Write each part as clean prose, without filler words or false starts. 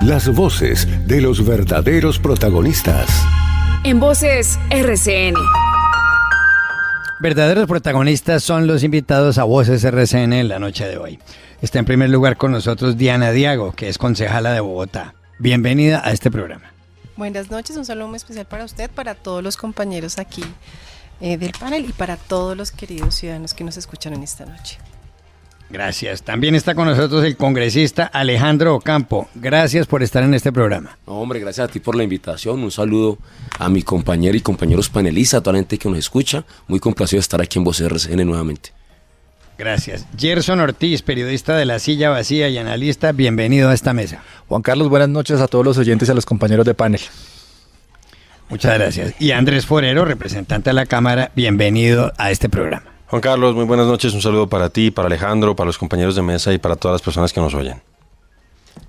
Las voces de los verdaderos protagonistas. En Voces RCN. Verdaderos protagonistas son los invitados a Voces RCN en la noche de hoy. Está en primer lugar con nosotros Diana Diago, que es concejala de Bogotá. Bienvenida a este programa. Buenas noches, un saludo muy especial para usted, para todos los compañeros aquí del panel y para todos los queridos ciudadanos que nos escuchan en esta noche. Gracias. También está con nosotros el congresista Alejandro Ocampo. Gracias por estar en este programa. No, hombre, gracias a ti por la invitación. Un saludo a mi compañero y compañeros panelistas, a toda la gente que nos escucha. Muy complacido de estar aquí en Voces RCN nuevamente. Gracias. Gerson Ortiz, periodista de La Silla Vacía y analista, bienvenido a esta mesa. Juan Carlos, buenas noches a todos los oyentes y a los compañeros de panel. Muchas gracias. Y Andrés Forero, representante de la Cámara, bienvenido a este programa. Juan Carlos, muy buenas noches. Un saludo para ti, para Alejandro, para los compañeros de mesa y para todas las personas que nos oyen.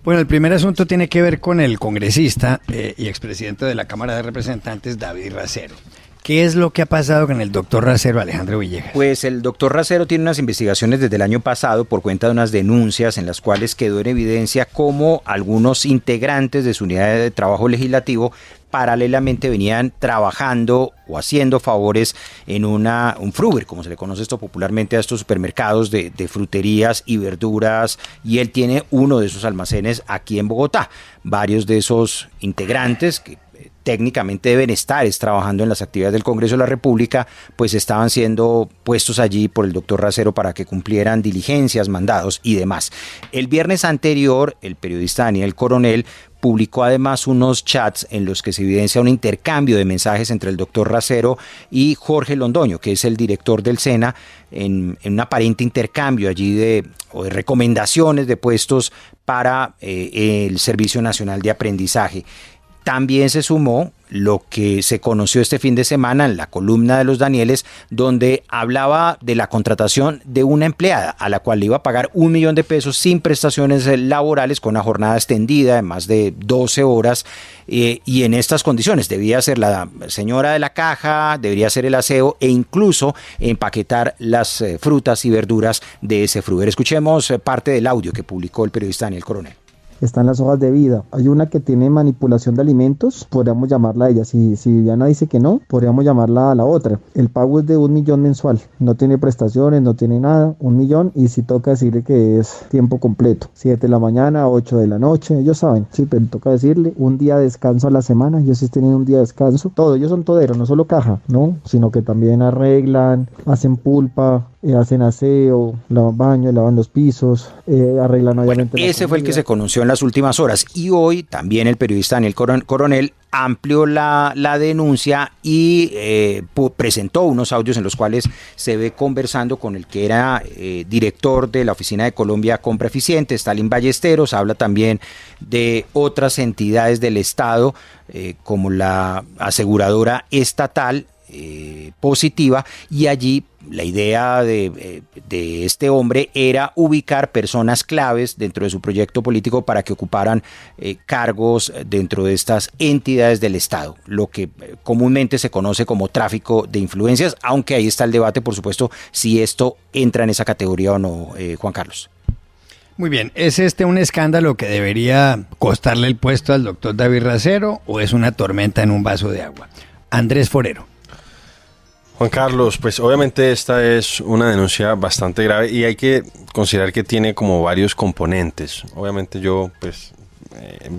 Bueno, el primer asunto tiene que ver con el congresista y expresidente de la Cámara de Representantes, David Racero. ¿Qué es lo que ha pasado con el doctor Racero, Alejandro Villegas? Pues el doctor Racero tiene unas investigaciones desde el año pasado por cuenta de unas denuncias en las cuales quedó en evidencia cómo algunos integrantes de su unidad de trabajo legislativo paralelamente venían trabajando o haciendo favores en un fruver, como se le conoce esto popularmente a estos supermercados de fruterías y verduras, y él tiene uno de esos almacenes aquí en Bogotá. Varios de esos integrantes que técnicamente deben estar trabajando en las actividades del Congreso de la República, pues estaban siendo puestos allí por el doctor Racero para que cumplieran diligencias, mandados y demás. El viernes anterior, el periodista Daniel Coronel publicó además unos chats en los que se evidencia un intercambio de mensajes entre el doctor Racero y Jorge Londoño, que es el director del SENA, en un aparente intercambio allí de recomendaciones de puestos para el Servicio Nacional de Aprendizaje. También se sumó lo que se conoció este fin de semana en la columna de los Danieles, donde hablaba de la contratación de una empleada a la cual le iba a pagar $1.000.000 sin prestaciones laborales, con una jornada extendida de más de 12 horas, y en estas condiciones debía ser la señora de la caja, debería ser el aseo e incluso empaquetar las frutas y verduras de ese fruver. Escuchemos parte del audio que publicó el periodista Daniel Coronel. Están las hojas de vida. Hay una que tiene manipulación de alimentos, podríamos llamarla a ella. Si Viviana dice que no, podríamos llamarla a la otra. El pago es de 1 millón mensual. No tiene prestaciones, no tiene nada. 1 millón, y si toca decirle que es tiempo completo. 7 de la mañana, 8 de la noche. Ellos saben, sí, pero toca decirle un día de descanso a la semana. Ellos sí tienen un día de descanso. Todo, ellos son toderos, no solo caja, ¿no? Sino que también arreglan, hacen pulpa, hacen aseo, lavan baños, lavan los pisos, arreglan obviamente. Bueno, ese fue el que se conoció en las últimas horas, y hoy también el periodista Daniel Coronel amplió la denuncia y presentó unos audios en los cuales se ve conversando con el que era director de la Oficina de Colombia Compra Eficiente, Stalin Ballesteros. Habla también de otras entidades del Estado, como la aseguradora estatal Positiva, y allí la idea de este hombre era ubicar personas claves dentro de su proyecto político para que ocuparan cargos dentro de estas entidades del Estado, lo que comúnmente se conoce como tráfico de influencias, aunque ahí está el debate, por supuesto, si esto entra en esa categoría o no, Juan Carlos. Muy bien, ¿es un escándalo que debería costarle el puesto al doctor David Racero o es una tormenta en un vaso de agua? Andrés Forero. Juan Carlos, pues obviamente esta es una denuncia bastante grave y hay que considerar que tiene como varios componentes. Obviamente yo pues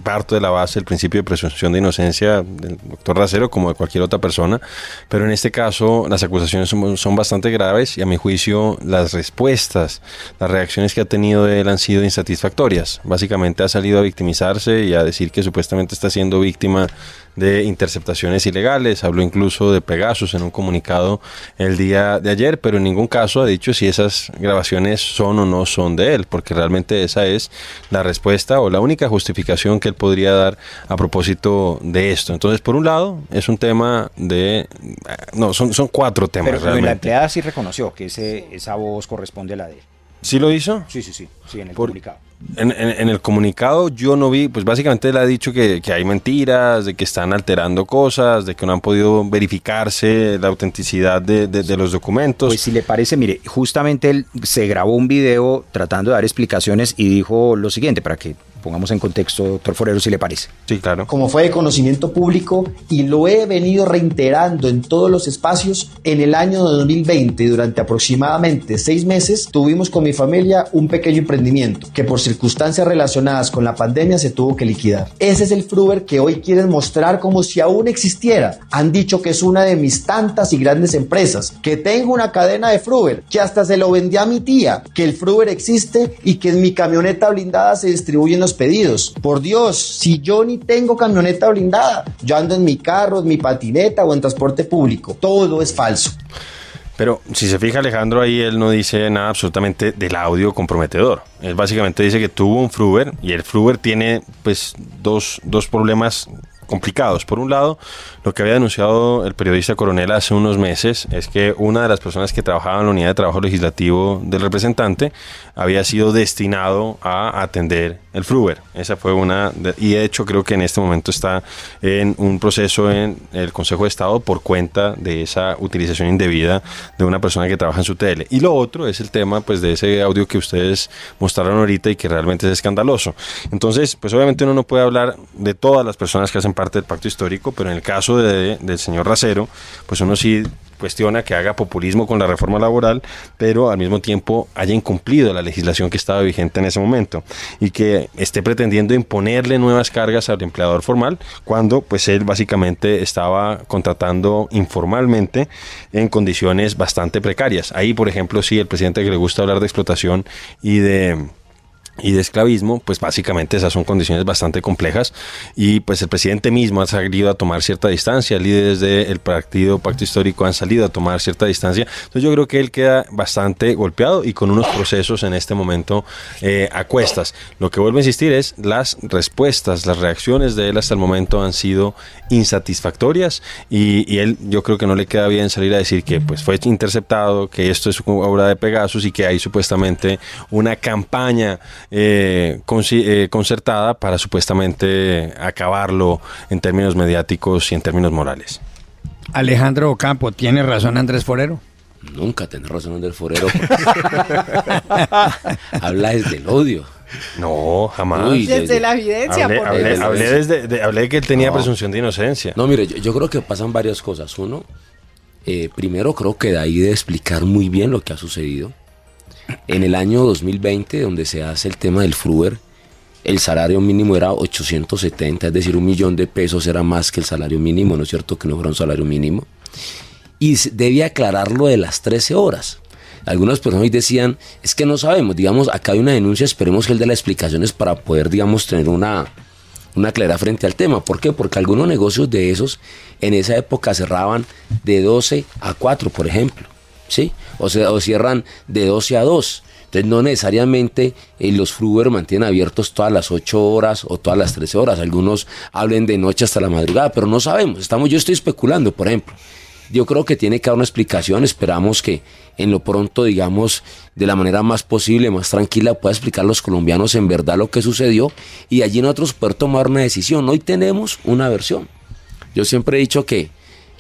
parto de la base del principio de presunción de inocencia del doctor Racero como de cualquier otra persona, pero en este caso las acusaciones son bastante graves y a mi juicio las respuestas, las reacciones que ha tenido él han sido insatisfactorias. Básicamente ha salido a victimizarse y a decir que supuestamente está siendo víctima de interceptaciones ilegales, habló incluso de Pegasus en un comunicado el día de ayer, pero en ningún caso ha dicho si esas grabaciones son o no son de él, porque realmente esa es la respuesta o la única justificación que él podría dar a propósito de esto. Entonces, por un lado, es un tema de... No, son 4 temas pero realmente. La empleada sí reconoció que esa voz corresponde a la de él. ¿Sí lo hizo? Sí, en el comunicado. En el comunicado yo no vi, pues básicamente él ha dicho que hay mentiras, de que están alterando cosas, de que no han podido verificarse la autenticidad de los documentos. Pues si le parece, mire, justamente él se grabó un video tratando de dar explicaciones y dijo lo siguiente, para que Pongamos en contexto, doctor Forero, si le parece. Sí, claro. Como fue de conocimiento público y lo he venido reiterando en todos los espacios, en el año 2020, durante aproximadamente 6 meses, tuvimos con mi familia un pequeño emprendimiento que por circunstancias relacionadas con la pandemia se tuvo que liquidar. Ese es el Fruver que hoy quieren mostrar como si aún existiera. Han dicho que es una de mis tantas y grandes empresas, que tengo una cadena de Fruver, que hasta se lo vendí a mi tía, que el Fruver existe y que en mi camioneta blindada se distribuyen los pedidos. Por Dios, si yo ni tengo camioneta blindada, yo ando en mi carro, en mi patineta o en transporte público. Todo es falso. Pero si se fija, Alejandro, ahí él no dice nada absolutamente del audio comprometedor. Él básicamente dice que tuvo un Fruver y el Fruver tiene pues dos problemas complicados. Por un lado, lo que había denunciado el periodista Coronel hace unos meses es que una de las personas que trabajaba en la unidad de trabajo legislativo del representante había sido destinado a atender el Fruver. Esa fue y de hecho creo que en este momento está en un proceso en el Consejo de Estado por cuenta de esa utilización indebida de una persona que trabaja en su tele. Y lo otro es el tema pues de ese audio que ustedes mostraron ahorita y que realmente es escandaloso. Entonces, pues obviamente uno no puede hablar de todas las personas que hacen parte del pacto histórico, pero en el caso del señor Racero, pues uno sí cuestiona que haga populismo con la reforma laboral, pero al mismo tiempo haya incumplido la legislación que estaba vigente en ese momento y que esté pretendiendo imponerle nuevas cargas al empleador formal cuando pues él básicamente estaba contratando informalmente en condiciones bastante precarias. Ahí, por ejemplo, sí, el presidente que le gusta hablar de explotación y de esclavismo, pues básicamente esas son condiciones bastante complejas y pues el presidente mismo ha salido a tomar cierta distancia, líderes del partido Pacto Histórico han salido a tomar cierta distancia, entonces yo creo que él queda bastante golpeado y con unos procesos en este momento a cuestas. Lo que vuelvo a insistir es las respuestas, las reacciones de él hasta el momento han sido insatisfactorias y él, yo creo que no le queda bien salir a decir que pues fue interceptado, que esto es obra de Pegasus y que hay supuestamente una campaña concertada para supuestamente acabarlo en términos mediáticos y en términos morales. Alejandro Ocampo, ¿tiene razón Andrés Forero? Nunca tenés razón Andrés Forero. Habla desde el odio. No, jamás. Uy, Desde la evidencia. Hablé de que él tenía presunción de inocencia. No, mire, yo creo que pasan varias cosas. Uno, primero creo que David debe explicar muy bien lo que ha sucedido. En el año 2020, donde se hace el tema del Fruver, el salario mínimo era 870, es decir, 1.000.000 de pesos era más que el salario mínimo, ¿no es cierto? Que no fuera un salario mínimo. Y debía aclarar lo de las 13 horas. Algunas personas decían, es que no sabemos, digamos, acá hay una denuncia, esperemos que él dé las explicaciones para poder, digamos, tener una claridad frente al tema. ¿Por qué? Porque algunos negocios de esos en esa época cerraban de 12 a 4, por ejemplo. ¿Sí? O cierran de 12 a 2. Entonces no necesariamente los Fruver mantienen abiertos todas las 8 horas o todas las 13 horas. Algunos hablen de noche hasta la madrugada, pero no sabemos. Yo estoy especulando, por ejemplo. Yo creo que tiene que dar una explicación. Esperamos que en lo pronto, digamos, de la manera más posible, más tranquila, pueda explicar a los colombianos en verdad lo que sucedió y allí nosotros poder tomar una decisión. Hoy tenemos una versión. Yo siempre he dicho que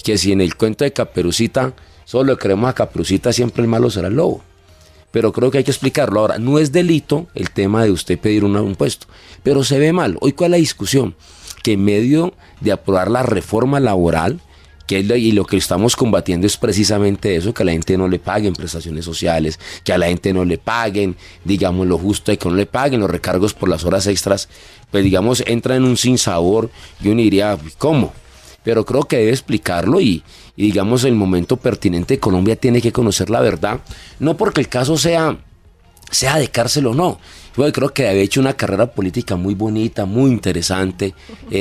si en el cuento de Caperucita solo le creemos a Caperucita, siempre el malo será el lobo. Pero creo que hay que explicarlo. Ahora, no es delito el tema de usted pedir un puesto, pero se ve mal. Hoy, ¿cuál es la discusión? Que en medio de aprobar la reforma laboral, y lo que estamos combatiendo es precisamente eso, que a la gente no le paguen prestaciones sociales, que a la gente no le paguen, digamos, lo justo y que no le paguen los recargos por las horas extras, pues digamos, entra en un sinsabor y uno diría, ¿cómo? Pero creo que debe explicarlo y digamos el momento pertinente, Colombia tiene que conocer la verdad, no porque el caso sea de cárcel o no. Yo creo que había hecho una carrera política muy bonita, muy interesante,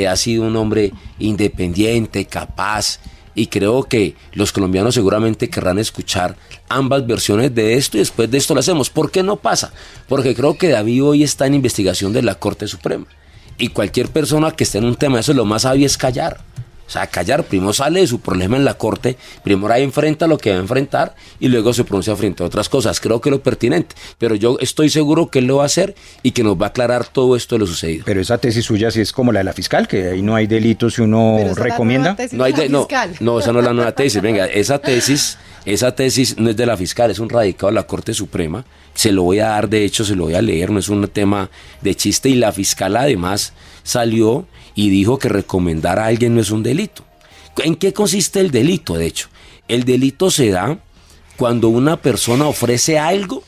ha sido un hombre independiente, capaz, y creo que los colombianos seguramente querrán escuchar ambas versiones de esto y después de esto lo hacemos. ¿Por qué no pasa? Porque creo que David hoy está en investigación de la Corte Suprema y cualquier persona que esté en un tema de eso, lo más sabio es callar. O sea, callar, primero sale de su problema en la corte, primero ahí enfrenta lo que va a enfrentar y luego se pronuncia frente a otras cosas. Creo que es lo pertinente, pero yo estoy seguro que él lo va a hacer y que nos va a aclarar todo esto de lo sucedido. Pero esa tesis suya sí es como la de la fiscal, que ahí no hay delitos si uno recomienda. No, esa no es la nueva tesis. Venga, esa tesis esa tesis no es de la fiscal, es un radicado de la Corte Suprema. Se lo voy a dar, de hecho, se lo voy a leer, no es un tema de chiste. Y la fiscal además salió y dijo que recomendar a alguien no es un delito. ¿En qué consiste el delito, de hecho? El delito se da cuando una persona ofrece algo,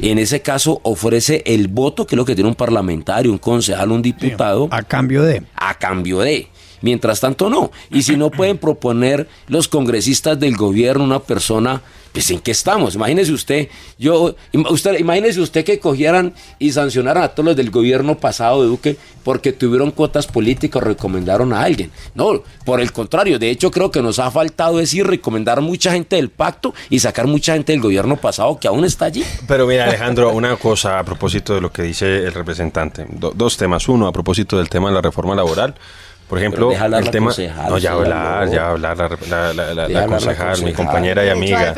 en ese caso ofrece el voto, que es lo que tiene un parlamentario, un concejal, un diputado. A cambio de. A cambio de. Mientras tanto no. Y si no pueden proponer los congresistas del gobierno una persona, pues ¿en qué estamos? Imagínese usted que cogieran y sancionaran a todos los del gobierno pasado de Duque porque tuvieron cuotas políticas o recomendaron a alguien. No, por el contrario, de hecho creo que nos ha faltado decir recomendar mucha gente del pacto y sacar mucha gente del gobierno pasado que aún está allí. Pero mira, Alejandro, una cosa a propósito de lo que dice el representante. Dos temas. Uno, a propósito del tema de la reforma laboral. Por ejemplo, el tema... No, ya va a hablar la concejal, mi compañera y amiga.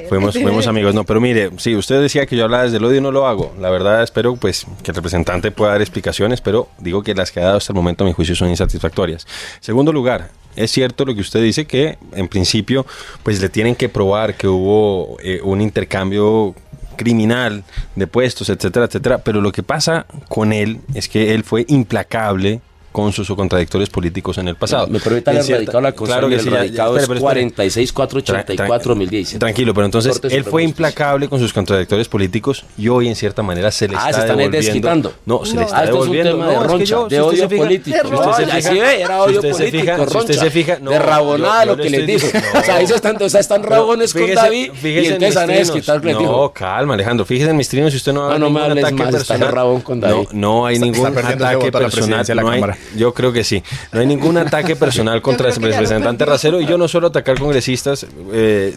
Fuimos amigos. No, pero mire, sí, usted decía que yo hablaba desde el odio y no lo hago. La verdad, espero pues que el representante pueda dar explicaciones, pero digo que las que ha dado hasta el momento a mi juicio son insatisfactorias. Segundo lugar, es cierto lo que usted dice, que en principio pues le tienen que probar que hubo un intercambio criminal de puestos, etcétera, etcétera, pero lo que pasa con él es que él fue implacable con sus contradictores políticos en el pasado. Me permite haber radicado la cosa. Claro que sí, el radicado es 46.484/2017. Tranquilo, pero entonces él fue implacable con sus contradictores políticos y hoy en cierta manera se le está devolviendo. Desquitando. No, se le está devolviendo. Esto es un tema de roncha, de odio político. Era odio político, roncha, de rabonada lo que les dijo. O sea, ellos están rabones con David y empiezan a desquitar. No, calma, Alejandro, fíjese en mis trinos si usted no me hables más, está rabón con David. No hay ningún ataque personal. Yo creo que sí. No hay ningún ataque personal contra el representante Racero y yo no suelo atacar congresistas,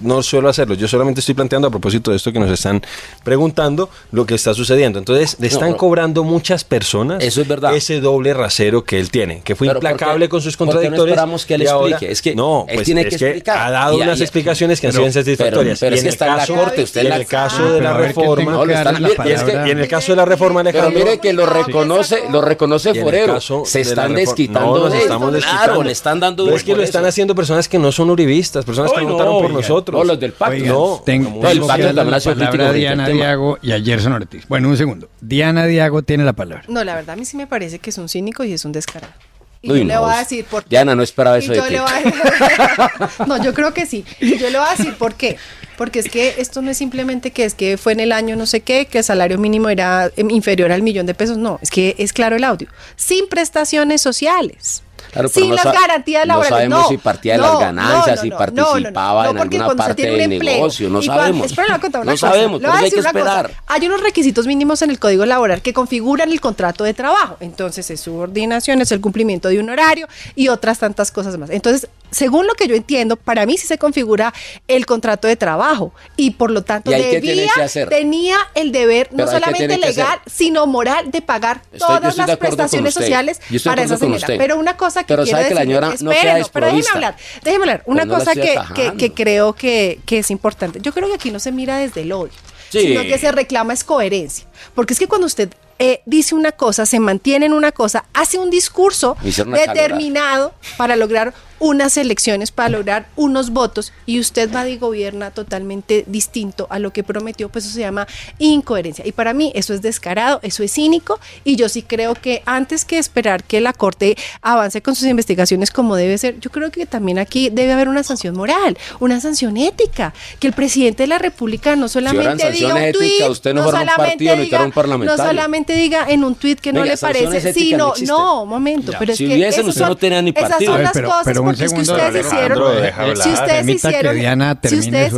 no suelo hacerlo. Yo solamente estoy planteando a propósito de esto que nos están preguntando lo que está sucediendo. Entonces, le están cobrando muchas personas eso es verdad. Ese doble rasero que él tiene, que fue implacable con sus contradictores. ¿Por qué no esperamos que él explique? Ahora, es que no, él tiene que explicar. Ha dado unas explicaciones que han sido insatisfactorias. Pero es que está en la corte. Usted en el caso de la reforma. Y en el caso de la reforma, Alejandro. Pero mire que lo reconoce Forero. Se están desquitando. Nos estamos desquitando. Claro, le están dando. Pero es que lo están haciendo personas que no son uribistas, personas que votaron por nosotros. No, los del pacto. El pacto también ha sido crítico. Diana Diago y a Gerson Ortiz. Bueno, un segundo. Diana Diago tiene la palabra. No, la verdad a mí sí me parece que es un cínico y es un descarado. Y yo le voy a decir por qué. Diana, no esperaba eso de ti. No, yo creo que sí. Y yo le voy a decir por qué. Porque es que esto no es simplemente que es que fue en el año no sé qué, que el salario mínimo era inferior al $1.000.000. No, es que es claro el audio. Sin prestaciones sociales. Claro, sin las garantías laborales. No sabemos si partía de las ganancias, si participaba en alguna parte del negocio. No sabemos. No sabemos, pero hay que esperar. Hay unos requisitos mínimos en el Código Laboral que configuran el contrato de trabajo. Entonces, es subordinación, es el cumplimiento de un horario y otras tantas cosas más. Entonces, según lo que yo entiendo, para mí sí se configura el contrato de trabajo y por lo tanto tenía el deber no solamente legal, sino moral de pagar todas las prestaciones sociales para esa señora. Pero una cosa que pero quiero sabe decir, que la señora no queda desprovista. Déjeme hablar. Una cosa que creo que es importante. Yo creo que aquí no se mira desde el odio, sino que se reclama es coherencia. Porque es que cuando usted dice una cosa, se mantiene en una cosa, hace un discurso determinado para lograr unas elecciones, para lograr unos votos, y usted va y gobierna totalmente distinto a lo que prometió, pues eso se llama incoherencia. Y para mí eso es descarado, eso es cínico, y yo sí creo que antes que esperar que la Corte avance con sus investigaciones como debe ser, yo creo que también aquí debe haber una sanción moral, una sanción ética, que el presidente de la República no solamente diga un tuit, usted no fuera un partido, un parlamentario. No solamente diga en un tuit que no le parece, sino, no, momento, ya, pero si es que hubiesen, usted no tenía ni partido. Esas son las cosas, porque es que ustedes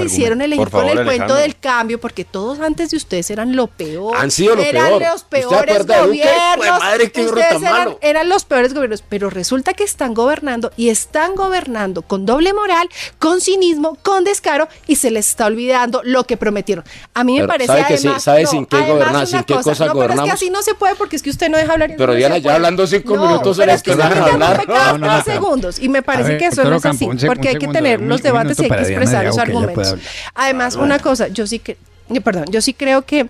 hicieron el con el cuento del cambio, porque todos antes de ustedes eran lo peor. Han sido lo peor. Eran los peores gobiernos. Eran los peores gobiernos, pero resulta que están gobernando y están gobernando con doble moral, con cinismo, con descaro, y se les está olvidando lo que prometieron. A mí me parece además, ¿sabe sin qué gobernar? ¿Sin qué cosa gobernamos? Pero es que así no se puede, porque es que usted no deja hablar. Pero Diana, ya hablando 5 minutos se les quedan hablar. No, segundos, y me parece que eso no es así, porque hay que tener los debates y hay que expresar los argumentos. Además, una cosa, yo sí que Perdón, yo sí creo que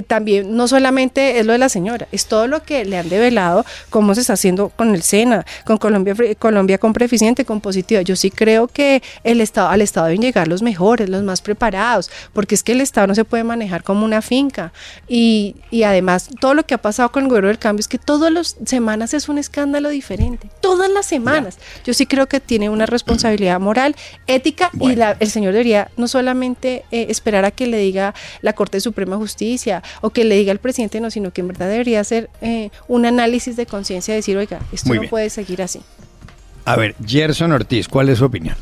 también no solamente es lo de la señora, es todo lo que le han develado, cómo se está haciendo con el SENA, con Colombia Compra Eficiente, con Positiva. Yo sí creo que al Estado deben llegar los mejores, los más preparados, porque es que el Estado no se puede manejar como una finca. Y además, todo lo que ha pasado con el gobierno del cambio es que todas las semanas es un escándalo diferente, todas las semanas. Yo sí creo que tiene una responsabilidad moral, ética, y el señor debería no solamente esperar a que le diga la Corte Suprema de Justicia o que le diga al presidente, no, sino que en verdad debería hacer un análisis de conciencia, decir, oiga, esto no puede seguir así. A ver, Gerson Ortiz, ¿cuál es su opinión?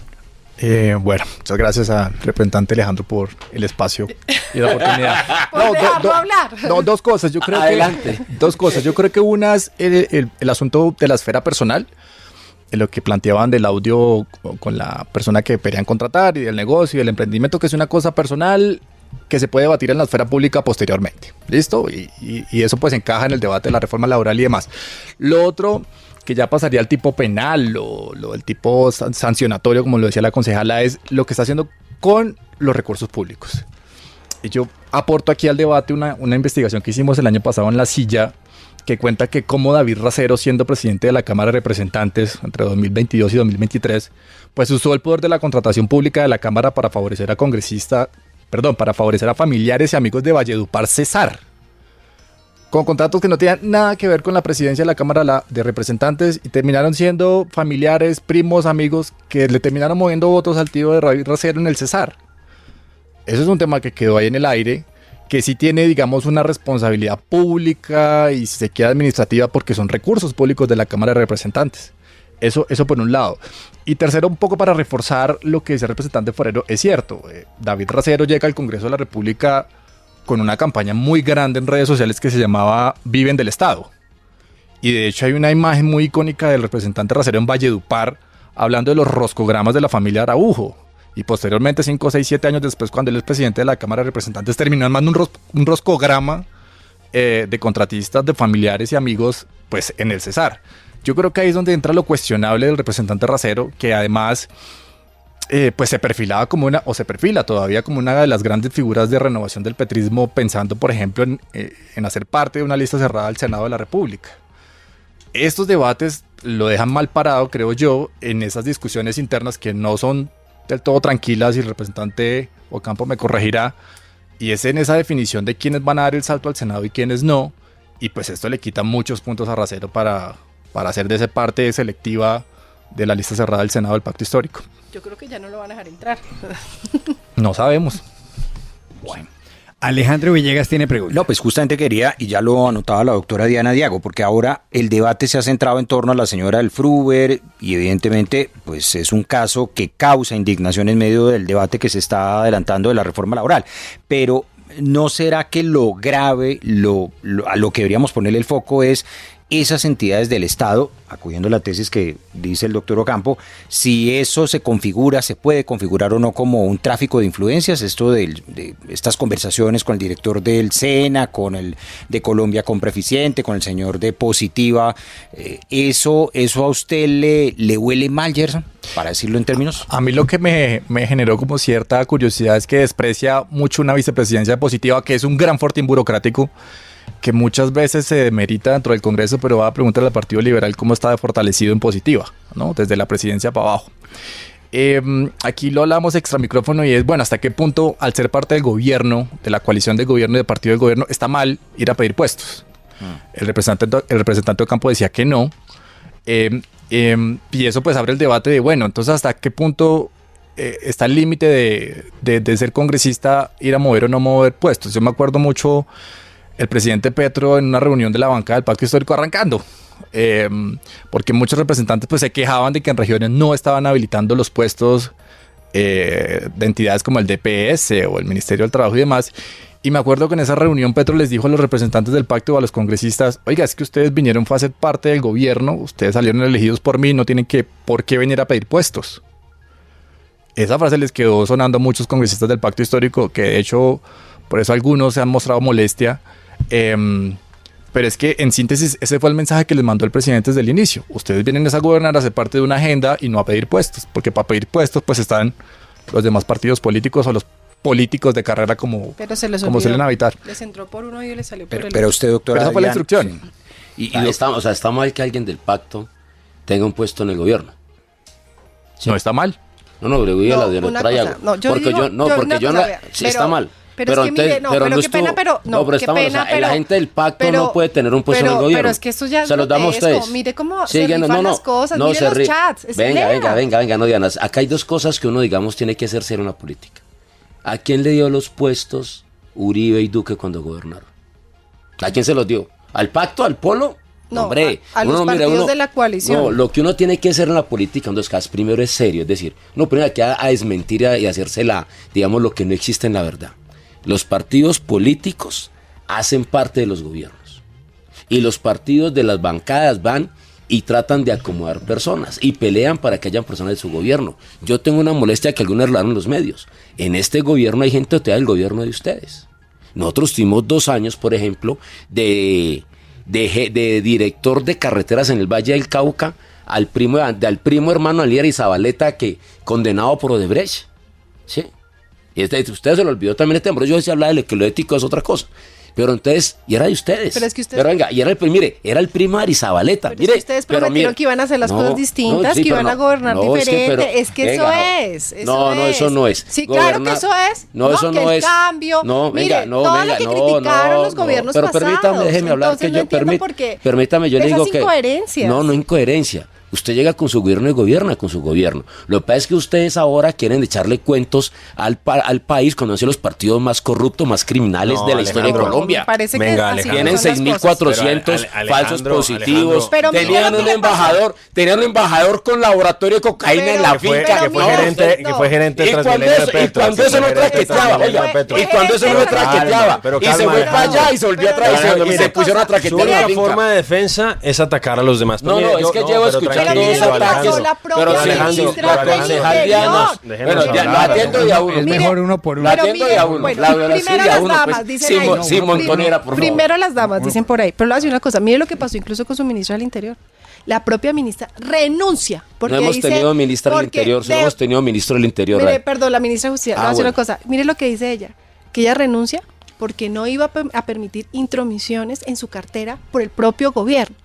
Bueno, muchas gracias al representante Alejandro por el espacio y la oportunidad. hablar. Dos cosas, yo creo Adelante. Dos cosas, yo creo que una es el asunto de la esfera personal, lo que planteaban del audio con la persona que querían contratar y del negocio y del emprendimiento, que es una cosa personal que se puede debatir en la esfera pública posteriormente. ¿Listo? Y eso pues encaja en el debate de la reforma laboral y demás. Lo otro, que ya pasaría al tipo penal o del tipo sancionatorio, como lo decía la concejala, es lo que está haciendo con los recursos públicos. Y yo aporto aquí al debate una investigación que hicimos el año pasado en La Silla, que cuenta que como David Racero, siendo presidente de la Cámara de Representantes entre 2022 y 2023, pues usó el poder de la contratación pública de la Cámara para favorecer para favorecer a familiares y amigos de Valledupar Cesar, con contratos que no tenían nada que ver con la presidencia de la Cámara de Representantes y terminaron siendo familiares, primos, amigos que le terminaron moviendo votos al tío de David Racero en el Cesar. Eso es un tema que quedó ahí en el aire, que sí tiene, digamos, una responsabilidad pública y si se queda administrativa porque son recursos públicos de la Cámara de Representantes. Eso por un lado. Y tercero, un poco para reforzar lo que dice el representante Forero, es cierto, David Racero llega al Congreso de la República con una campaña muy grande en redes sociales que se llamaba Viven del Estado. Y de hecho hay una imagen muy icónica del representante Racero en Valledupar hablando de los roscogramas de la familia Araujo. Y posteriormente, 5, 6, 7 años después, cuando él es presidente de la Cámara de Representantes, terminó armando un roscograma de contratistas, de familiares y amigos, pues en el Cesar. Yo creo que ahí es donde entra lo cuestionable del representante Racero, que además pues se perfilaba se perfila todavía como una de las grandes figuras de renovación del petrismo, pensando, por ejemplo, en hacer parte de una lista cerrada del Senado de la República. Estos debates lo dejan mal parado, creo yo, en esas discusiones internas que no son del todo tranquilas, y el representante Ocampo me corregirá, y es en esa definición de quiénes van a dar el salto al Senado y quiénes no, y pues esto le quita muchos puntos a Racero para hacer de esa parte selectiva de la lista cerrada del Senado del Pacto Histórico. Yo creo que ya no lo van a dejar entrar. No sabemos. Bueno. Alejandro Villegas tiene preguntas. No, pues justamente quería, y ya lo anotaba la doctora Diana Diago, porque ahora el debate se ha centrado en torno a la señora del Fruber, y evidentemente pues es un caso que causa indignación en medio del debate que se está adelantando de la reforma laboral. Pero ¿no será que lo grave, a lo que deberíamos ponerle el foco es esas entidades del Estado, acudiendo a la tesis que dice el doctor Ocampo, si eso se puede configurar o no como un tráfico de influencias, esto de estas conversaciones con el director del SENA, con el de Colombia Compra Eficiente, con el señor de Positiva, ¿eso a usted le huele mal, Gerson? Para decirlo en términos. A mí lo que me generó como cierta curiosidad es que desprecia mucho una vicepresidencia de Positiva, que es un gran fortín burocrático, que muchas veces se demerita dentro del Congreso, pero va a preguntarle al Partido Liberal cómo está fortalecido en Positiva, ¿no? Desde la presidencia para abajo. Aquí lo hablamos extra micrófono y es, bueno, hasta qué punto, al ser parte del gobierno, de la coalición de gobierno y del partido del gobierno, está mal ir a pedir puestos. El representante Ocampo decía que no. Y eso pues abre el debate de, bueno, entonces hasta qué punto está el límite de ser congresista, ir a mover o no mover puestos. Yo me acuerdo mucho el presidente Petro en una reunión de la bancada del Pacto Histórico arrancando, porque muchos representantes pues se quejaban de que en regiones no estaban habilitando los puestos de entidades como el DPS o el Ministerio del Trabajo y demás. Y me acuerdo que en esa reunión Petro les dijo a los representantes del pacto o a los congresistas: oiga, es que ustedes vinieron a ser parte del gobierno, ustedes salieron elegidos por mí, no tienen por qué venir a pedir puestos. Esa frase les quedó sonando a muchos congresistas del Pacto Histórico, que de hecho por eso algunos se han mostrado molestia. Pero es que en síntesis ese fue el mensaje que les mandó el presidente desde el inicio: ustedes vienen a gobernar, a ser parte de una agenda y no a pedir puestos, porque para pedir puestos pues están los demás partidos políticos o los políticos de carrera como suelen habitar. Les entró por uno y les salió por el Pero otro. usted, doctora, Pero esa fue la Adrián, instrucción. Está mal que alguien del pacto tenga un puesto en el gobierno. No está mal. No, pero yo No, la una traigo. cosa, no, yo Porque digo- yo no, yo porque una yo no. cosa, vea, Sí, pero- está mal. pero es que mire, no, pero qué estuvo- pena, pero no, pero qué estamos, pena, o sea, la pero- gente del pacto pero- no puede tener un puesto en el gobierno. Pero es que esto ya es se los damos a grotesco. ustedes. Mire cómo Sí, se rifan no, las cosas, no mire se los ríe. chats. Venga, no, Diana. Acá hay dos cosas que uno, digamos, tiene que hacerse en una política. ¿A quién le dio los puestos Uribe y Duque cuando gobernaron? ¿A quién se los dio? ¿Al pacto, al polo? No, Hombre, a los partidos de la coalición. No, lo que uno tiene que hacer en la política en dos casos, primero es serio, es decir, no primero hay que a desmentir y hacerse digamos, lo que no existe en la verdad. Los partidos políticos hacen parte de los gobiernos y los partidos de las bancadas van y tratan de acomodar personas y pelean para que hayan personas de su gobierno. Yo tengo una molestia que algunos hablaron en los medios. En este gobierno hay gente del gobierno de ustedes. Nosotros tuvimos 2 años, por ejemplo, de director de carreteras en el Valle del Cauca al primo hermano Alier y Zabaleta, que condenado por Odebrecht. ¿Sí? Y usted se lo olvidó también este hombre. Yo decía hablar de que lo ético es otra cosa. Pero entonces, y era de ustedes. Pero es que ustedes... Pero venga, y era el primo de Arizabaleta. Pero Mire, si ustedes prometieron que iban a hacer las cosas distintas, sí, que iban pero a gobernar diferente. Es que venga, eso es. No, eso no es. Sí, claro que eso es. No, eso que no el es. cambio. No, venga, mire, todo lo que criticaron los gobiernos pero pasados. permítame, déjeme hablar. Entonces, Que no yo, entiendo por qué. permítame, yo le digo Esas que... incoherencias. No incoherencia. Usted llega con su gobierno y gobierna con su gobierno. Lo que pasa es que ustedes ahora quieren echarle cuentos al país cuando han sido los partidos más corruptos, más criminales de la historia de Colombia. Me parece que Venga, así Tienen no son las cosas. 6.400 Pero, falsos positivos. Pero mire tenían lo que un le pasó. embajador con laboratorio de cocaína Pero- en la que finca. fue No, gerente- que fue gerente de y cuando Transmilenio eso, de Petro. y cuando eso no traqueteaba, oiga, y cuando eso no traqueteaba, pero y se calma, fue para Alejandro. allá y se volvió a Pero traer, Alejandro, y mire, se pusieron a Su traquetear en la única finca. forma de defensa es atacar a los demás. No, Mire, es que llevo pero escuchando tranquilo, dos ataques. la propia Pero si ministra la del concejal Interior. Diana, Déjenos bueno, ya lo hablar. atiendo de a uno. Es mejor uno por uno. La Pero atiendo mire, de a uno. bueno, La verdad, sí, primero de a las uno. damas, Pues, dicen ahí. sin montonera, por favor. Primero las damas, dicen por ahí. Pero le voy a decir una cosa. Mire lo que pasó incluso con su ministra del Interior. La propia ministra renuncia. Porque No hemos dice- tenido ministra del porque Interior, solo hemos tenido ministro del Interior. Mire, Ray. perdón, la ministra de Justicia. Le voy a decir bueno. una cosa. Mire lo que dice ella. Que ella renuncia porque no iba a permitir intromisiones en su cartera por el propio gobierno.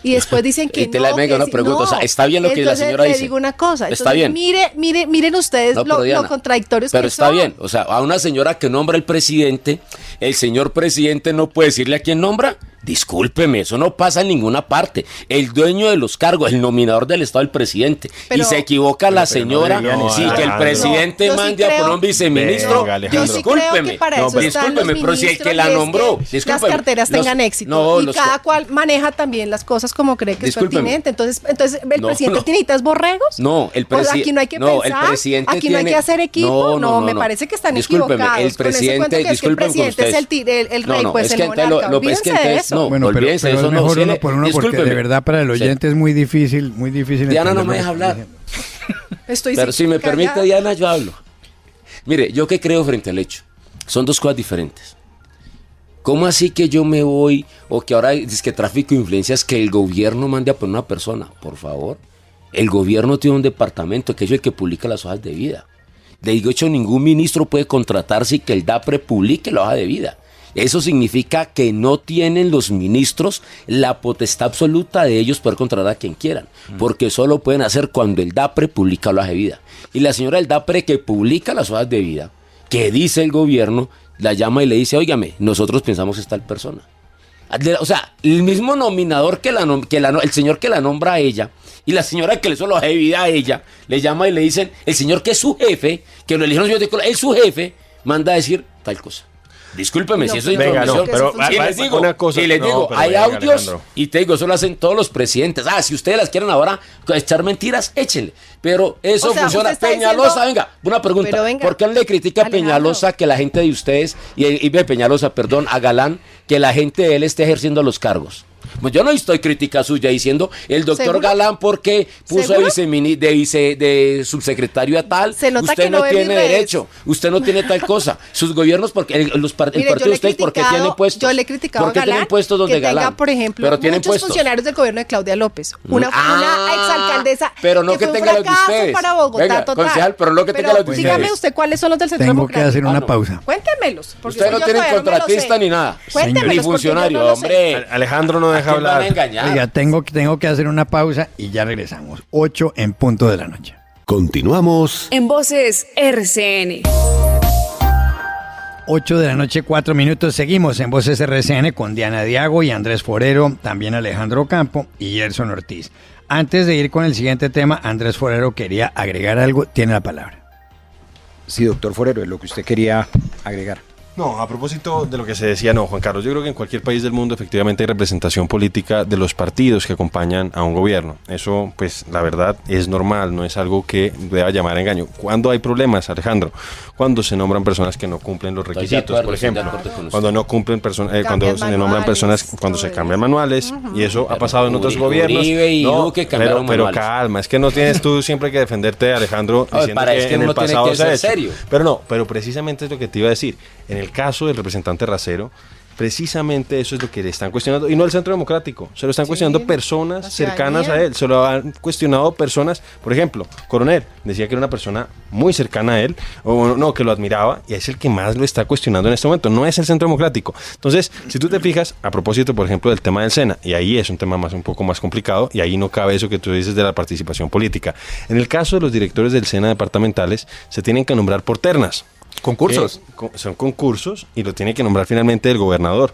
Y después dicen que Y te la- no. venga, que una sí, pregunta, no. o sea, está bien lo que la Entonces, señora dice. Le digo una cosa. Está Entonces, bien. Miren ustedes No, pero lo Diana, contradictorios pero que está son. bien, o sea, a una señora que nombra el presidente, el señor presidente no puede decirle a quién nombra. Discúlpeme, eso no pasa en ninguna parte. El dueño de los cargos, el nominador del Estado, el presidente. Pero- y se equivoca la pero no señora, diría ni sí, que el Alejandro. presidente Yo sí mande a creo- poner un viceministro. Venga, Alejandro. Yo sí creo Discúlpeme, que para no, eso están los discúlpeme, pero si el ministros que la y es nombró, las discúlpeme, carteras los- tengan éxito no, y los- cada cual maneja también las cosas como cree que es Discúlpeme. pertinente. Entonces el No, presidente no. tiene ¿necesitas borregos? No, el Pues presidente. aquí no hay que no, pensar, el presidente aquí no hay tiene- que hacer equipo. No, me parece que están Discúlpeme, equivocados. el presidente, con ese cuento que es que el discúlpeme con presidente es ustedes. el rey, pues es el que entonces monarca. es que Olvídense de entonces, eso. no, Bueno, pero olvídense de es eso, no, mejor sí, uno por uno porque discúlpeme. de verdad para el oyente es muy difícil Diana no entender me lo deja que hablar. dice. Estoy Pero si me callada. permite, Diana, yo hablo. Mire, yo qué creo frente al hecho. Son dos cosas diferentes. ¿Cómo así que yo me voy o que ahora dice que tráfico de influencias que el gobierno mande a poner una persona? Por favor. El gobierno tiene un departamento que es el que publica las hojas de vida. De hecho, ningún ministro puede contratarse y que el DAPRE publique la hoja de vida. Eso significa que no tienen los ministros la potestad absoluta de ellos poder contratar a quien quieran, porque solo pueden hacer cuando el DAPRE publica la hoja de vida. Y la señora del DAPRE que publica las hojas de vida, que dice el gobierno, la llama y le dice, óigame, nosotros pensamos es tal persona. O sea, el mismo nominador el señor que la nombra a ella y la señora que le hizo la hoja de vida a ella, le llama y le dicen, el señor que es su jefe, que lo eligieron es su jefe, manda a decir tal cosa. Discúlpeme si eso es venga, intromisión. no, pero y les digo, una cosa, y les no, digo pero hay venga, audios Alejandro. y te digo, eso lo hacen todos los presidentes. Si ustedes las quieren ahora echar mentiras, échenle. Pero eso O sea, funciona. usted está Peñalosa, diciendo- venga, una pregunta. Pero venga, ¿Por qué no le critica a Alejandro. Peñalosa que la gente de ustedes, y de Peñalosa, perdón, a Galán, que la gente de él esté ejerciendo los cargos? Pues yo no estoy crítica suya diciendo el doctor ¿Seguro? Galán porque puso ¿Seguro? de subsecretario a tal. Se nota usted que no no ve tiene mis redes. derecho, usted no tiene tal cosa. Sus gobiernos, porque el Mire, partido de ustedes, ¿por qué tienen puestos? Yo le he criticado ¿Por qué a Galán tienen puestos donde que tenga, Galán? por ejemplo, Pero tienen muchos puestos. funcionarios del gobierno de Claudia López. Una exalcaldesa pero no que fue un tenga los de fracaso ustedes. para Bogotá, Venga, total. concejal, pero no que tenga los de dígame ustedes. usted cuáles son los del Centro Tengo que Democrático. hacer una pausa. Cuéntemelos. Porque Usted no yo tiene todavía no me lo contratista sé. ni nada. Cuéntemelos, Ni porque funcionario, yo no lo sé. hombre. Alejandro no deja ¿A quién van a hablar. engañar? Oiga, tengo que hacer una pausa y ya regresamos. 8 en punto de la noche. Continuamos. En Voces RCN. 8 de la noche, 4 minutos. Seguimos en Voces RCN con Diana Diago y Andrés Forero, también Alejandro Campo y Gerson Ortiz. Antes de ir con el siguiente tema, Andrés Forero quería agregar algo. Tiene la palabra. Sí, doctor Forero, es lo que usted quería agregar. No, a propósito de lo que se decía, no, Juan Carlos, yo creo que en cualquier país del mundo efectivamente hay representación política de los partidos que acompañan a un gobierno. Eso, pues, la verdad es normal, no es algo que deba llamar a engaño. ¿Cuándo hay problemas, Alejandro? Cuando se nombran personas que no cumplen los requisitos, por ejemplo. Cuando no cumplen cuando se nombran personas, cuando se cambian manuales, y eso ha pasado en otros gobiernos. Uribe y No, Duque cambiaron pero manuales. calma, es que no tienes tú siempre que defenderte, Alejandro, No, diciendo para es que en uno el tiene pasado que se ha ser hecho. serio. Pero no, pero precisamente es lo que te iba a decir. En el caso del representante Racero, precisamente eso es lo que le están cuestionando, y no el Centro Democrático, se lo están cuestionando personas cercanas a él, se lo han cuestionado personas, por ejemplo, Coronel, decía que era una persona muy cercana a él, o no, que lo admiraba, y es el que más lo está cuestionando en este momento, no es el Centro Democrático. Entonces, si tú te fijas, a propósito, por ejemplo, del tema del SENA, y ahí es un tema un poco más complicado, y ahí no cabe eso que tú dices de la participación política. En el caso de los directores del SENA departamentales, se tienen que nombrar por ternas. Concursos. Son concursos y lo tiene que nombrar finalmente el gobernador.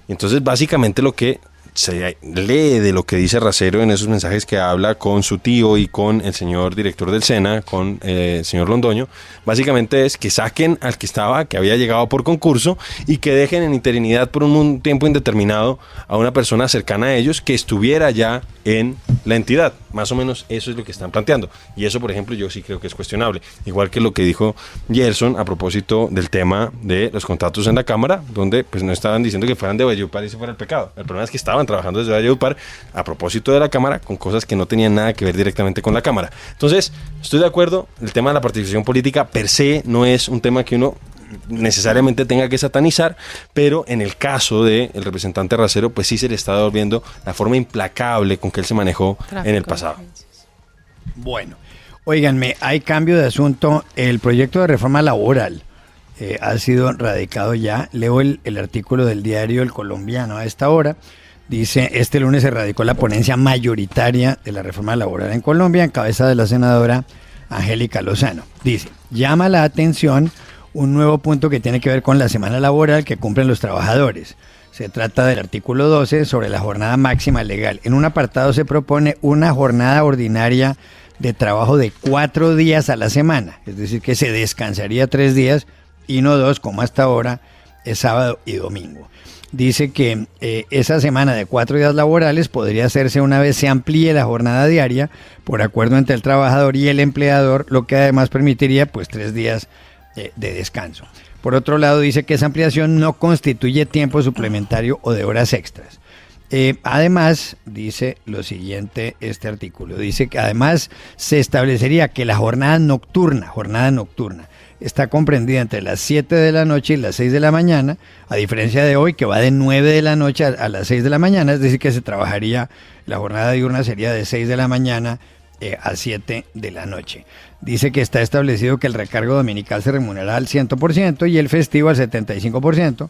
Y entonces básicamente lo que se lee de lo que dice Racero en esos mensajes que habla con su tío y con el señor director del SENA, con el señor Londoño, básicamente es que saquen al que había llegado por concurso, y que dejen en interinidad por un tiempo indeterminado a una persona cercana a ellos que estuviera ya en la entidad. Más o menos eso es lo que están planteando. Y eso, por ejemplo, yo sí creo que es cuestionable. Igual que lo que dijo Gerson a propósito del tema de los contratos en la Cámara, donde pues no estaban diciendo que fueran de Valledupar y ese fuera el pecado. El problema es que estaban trabajando desde Valledupar a propósito de la Cámara con cosas que no tenían nada que ver directamente con la Cámara. Entonces, estoy de acuerdo, el tema de la participación política per se no es un tema que uno necesariamente tenga que satanizar, pero en el caso del representante Racero, pues sí se le está devolviendo la forma implacable con que él se manejó en el pasado. Bueno, óiganme, hay cambio de asunto. El proyecto de reforma laboral ha sido radicado ya. Leo el artículo del diario El Colombiano a esta hora. Dice, este lunes se radicó la ponencia mayoritaria de la reforma laboral en Colombia, en cabeza de la senadora Angélica Lozano. Dice, llama la atención un nuevo punto que tiene que ver con la semana laboral que cumplen los trabajadores. Se trata del artículo 12 sobre la jornada máxima legal. En un apartado se propone una jornada ordinaria de trabajo de 4 días a la semana, es decir, que se descansaría 3 días y no 2, como hasta ahora es sábado y domingo. Dice que esa semana de 4 días laborales podría hacerse una vez se amplíe la jornada diaria por acuerdo entre el trabajador y el empleador, lo que además permitiría pues 3 días de descanso. Por otro lado, dice que esa ampliación no constituye tiempo suplementario o de horas extras. Además, dice lo siguiente este artículo, dice que además se establecería que la jornada nocturna, está comprendida entre las 7 de la noche y las 6 de la mañana, a diferencia de hoy que va de 9 de la noche a las 6 de la mañana, es decir que se trabajaría, la jornada diurna sería de 6 de la mañana a 7 de la noche. Dice que está establecido que el recargo dominical se remunerará al 100% y el festivo al 75%,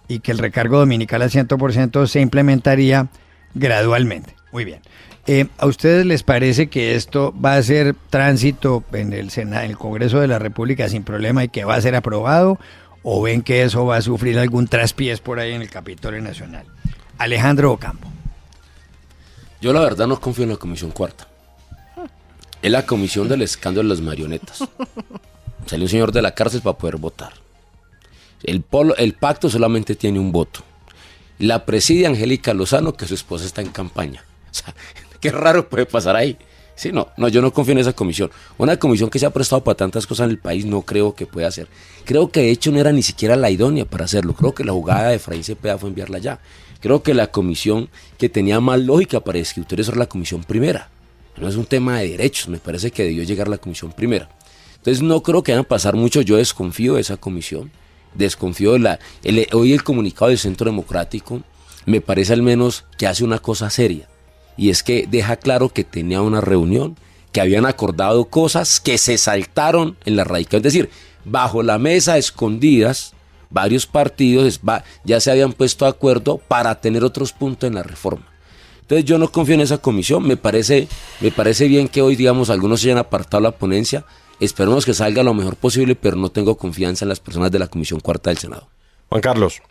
y que el recargo dominical al 100% se implementaría gradualmente. Muy bien. ¿A ustedes les parece que esto va a ser tránsito en el Senado, en el Congreso de la República sin problema y que va a ser aprobado? ¿O ven que eso va a sufrir algún traspiés por ahí en el Capitolio Nacional? Alejandro Ocampo. Yo la verdad no confío en la Comisión Cuarta. Es la comisión del escándalo de las marionetas. Salió un señor de la cárcel para poder votar. El pacto solamente tiene un voto. La preside Angélica Lozano, que su esposa está en campaña. O sea, qué raro puede pasar ahí. Sí, no, yo no confío en esa comisión. Una comisión que se ha prestado para tantas cosas en el país no creo que pueda hacer. Creo que de hecho no era ni siquiera la idónea para hacerlo. Creo que la jugada de Efraín Cepeda fue enviarla allá. Creo que la comisión que tenía más lógica para discutir eso era la comisión primera. No es un tema de derechos, me parece que debió llegar la comisión primera. Entonces no creo que vayan a pasar mucho, yo desconfío de esa comisión, desconfío de hoy el comunicado del Centro Democrático me parece al menos que hace una cosa seria, y es que deja claro que tenía una reunión, que habían acordado cosas que se saltaron en la radical, es decir, bajo la mesa, escondidas, varios partidos ya se habían puesto de acuerdo para tener otros puntos en la reforma. Entonces yo no confío en esa comisión, me parece bien que hoy, digamos, algunos se hayan apartado la ponencia, esperemos que salga lo mejor posible, pero no tengo confianza en las personas de la Comisión Cuarta del Senado. Juan Carlos.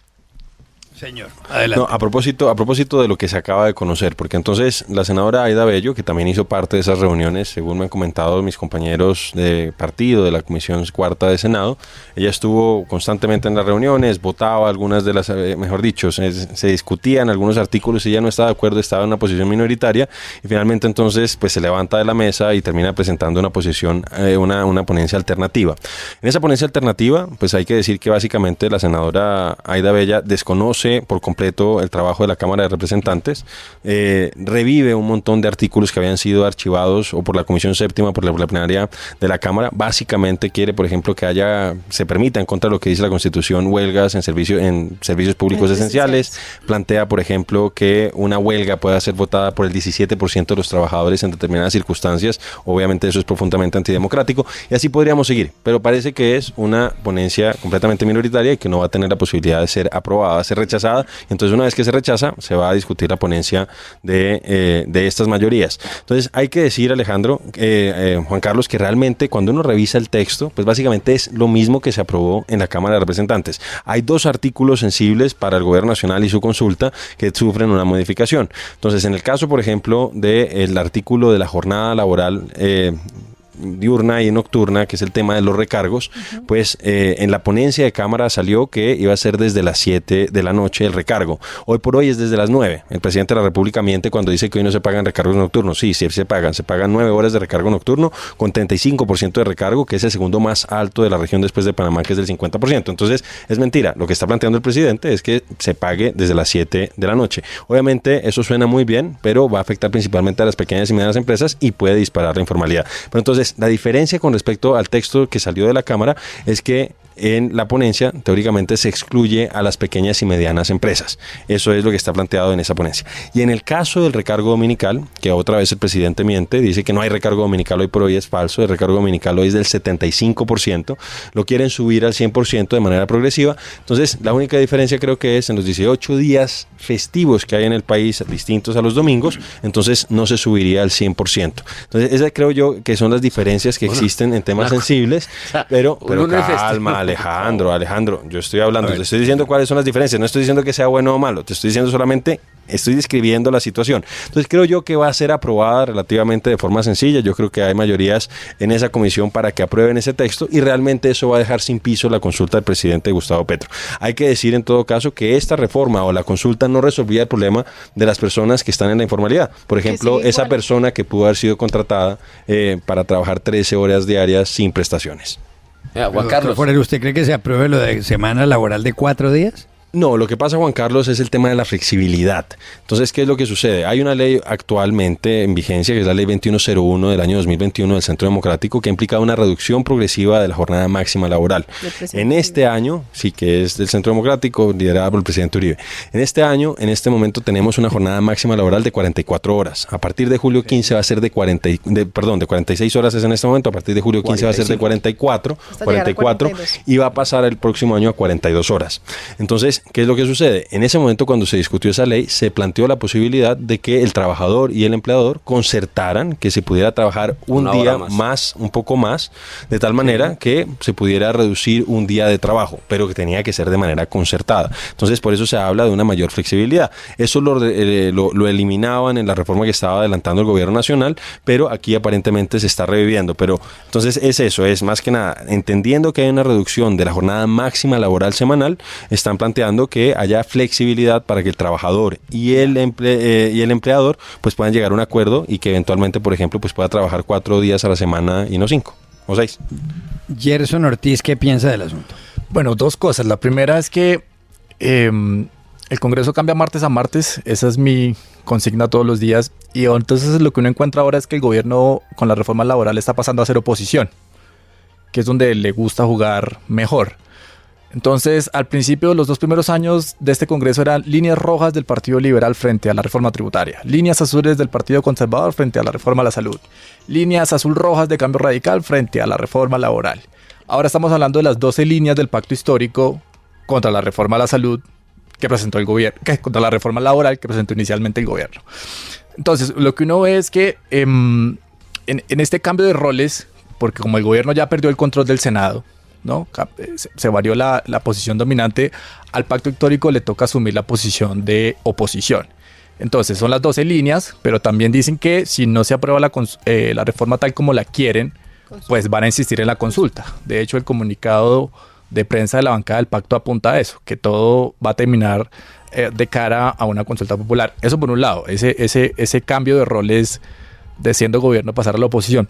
Señor, adelante. No, a propósito de lo que se acaba de conocer, porque entonces la senadora Aida Bello, que también hizo parte de esas reuniones, según me han comentado mis compañeros de partido de la Comisión Cuarta de Senado, ella estuvo constantemente en las reuniones, votaba algunas de las, mejor dicho, se discutían algunos artículos y ella no estaba de acuerdo, estaba en una posición minoritaria y finalmente entonces pues se levanta de la mesa y termina presentando una posición, una ponencia alternativa. En esa ponencia alternativa, pues hay que decir que básicamente la senadora Aida Bello desconoce por completo el trabajo de la Cámara de Representantes, revive un montón de artículos que habían sido archivados o por la Comisión Séptima, por la plenaria de la Cámara. Básicamente quiere, por ejemplo, que se permita, en contra de lo que dice la Constitución, huelgas en servicios públicos esenciales. Plantea, por ejemplo, que una huelga pueda ser votada por el 17% de los trabajadores en determinadas circunstancias. Obviamente eso es profundamente antidemocrático y así podríamos seguir, pero parece que es una ponencia completamente minoritaria y que no va a tener la posibilidad de ser aprobada, ser rechazada. Entonces una vez que se rechaza se va a discutir la ponencia de estas mayorías. Entonces hay que decir, Alejandro, Juan Carlos, que realmente cuando uno revisa el texto, pues básicamente es lo mismo que se aprobó en la Cámara de Representantes. Hay 2 artículos sensibles para el Gobierno Nacional y su consulta que sufren una modificación. Entonces en el caso, por ejemplo, del artículo de la jornada laboral diurna y nocturna, que es el tema de los recargos, pues en la ponencia de Cámara salió que iba a ser desde las 7 de la noche el recargo. Hoy por hoy es desde las 9. El presidente de la República miente cuando dice que hoy no se pagan recargos nocturnos. Sí, sí se pagan 9 horas de recargo nocturno con 35% de recargo, que es el segundo más alto de la región después de Panamá, que es del 50%. Entonces es mentira. Lo que está planteando el presidente es que se pague desde las 7 de la noche. Obviamente eso suena muy bien, pero va a afectar principalmente a las pequeñas y medianas empresas y puede disparar la informalidad. Pero entonces la diferencia con respecto al texto que salió de la Cámara es que en la ponencia teóricamente se excluye a las pequeñas y medianas empresas. Eso es lo que está planteado en esa ponencia. Y en el caso del recargo dominical, que otra vez el presidente miente, dice que no hay recargo dominical hoy por hoy, es falso. El recargo dominical hoy es del 75%, lo quieren subir al 100% de manera progresiva. Entonces la única diferencia creo que es en los 18 días festivos que hay en el país distintos a los domingos, entonces no se subiría al 100%. Entonces esas creo yo que son las diferencias que existen en temas sensibles, pero calma, Alejandro, yo estoy hablando, te estoy diciendo cuáles son las diferencias, no estoy diciendo que sea bueno o malo, te estoy diciendo solamente, estoy describiendo la situación. Entonces creo yo que va a ser aprobada relativamente de forma sencilla. Yo creo que hay mayorías en esa comisión para que aprueben ese texto y realmente eso va a dejar sin piso la consulta del presidente Gustavo Petro. Hay que decir en todo caso que esta reforma o la consulta no resolvía el problema de las personas que están en la informalidad. Por ejemplo, esa persona que pudo haber sido contratada para trabajar 13 horas diarias sin prestaciones. Juan Carlos, ¿usted cree que se apruebe lo de semana laboral de 4 días? No, lo que pasa, Juan Carlos, es el tema de la flexibilidad. Entonces, ¿qué es lo que sucede? Hay una ley actualmente en vigencia, que es la ley 2101 del año 2021 del Centro Democrático, que ha implicado una reducción progresiva de la jornada máxima laboral. En este año, sí que es del Centro Democrático, liderada por el presidente Uribe. En este año, en este momento, tenemos una jornada máxima laboral de 44 horas. A partir de julio 15 va a ser de 46 horas es en este momento. A partir de julio 15 va a ser de 44 y va a pasar el próximo año a 42 horas. Entonces, ¿qué es lo que sucede? En ese momento, cuando se discutió esa ley, se planteó la posibilidad de que el trabajador y el empleador concertaran que se pudiera trabajar un día más, un poco más, de tal manera que se pudiera reducir un día de trabajo, pero que tenía que ser de manera concertada. Entonces, por eso se habla de una mayor flexibilidad. Eso lo eliminaban en la reforma que estaba adelantando el gobierno nacional, pero aquí aparentemente se está reviviendo. Pero entonces es eso, es más que nada, entendiendo que hay una reducción de la jornada máxima laboral semanal, están planteando que haya flexibilidad para que el trabajador y el empleador pues puedan llegar a un acuerdo y que eventualmente, por ejemplo, pues pueda trabajar 4 días a la semana y no 5 o 6. Gerson Ortiz, ¿qué piensa del asunto? Bueno, 2 cosas. La primera es que El Congreso cambia martes a martes, esa es mi consigna todos los días, y entonces lo que uno encuentra ahora es que el gobierno con la reforma laboral está pasando a ser oposición, que es donde le gusta jugar mejor. Entonces, al principio, los 2 primeros años de este Congreso eran líneas rojas del Partido Liberal frente a la reforma tributaria, líneas azules del Partido Conservador frente a la reforma a la salud, líneas azul-rojas de Cambio Radical frente a la reforma laboral. Ahora estamos hablando de las 12 líneas del pacto histórico contra la reforma a la salud que presentó el gobierno, contra la reforma laboral que presentó inicialmente el gobierno. Entonces, lo que uno ve es que en este cambio de roles, porque como el gobierno ya perdió el control del Senado, ¿no? Se varió la posición dominante, al pacto histórico le toca asumir la posición de oposición. Entonces son las 12 líneas, pero también dicen que si no se aprueba la reforma tal como la quieren, pues van a insistir en la consulta. De hecho, el comunicado de prensa de la bancada del pacto apunta a eso, que todo va a terminar de cara a una consulta popular. Eso por un lado, ese cambio de roles de siendo gobierno pasar a la oposición.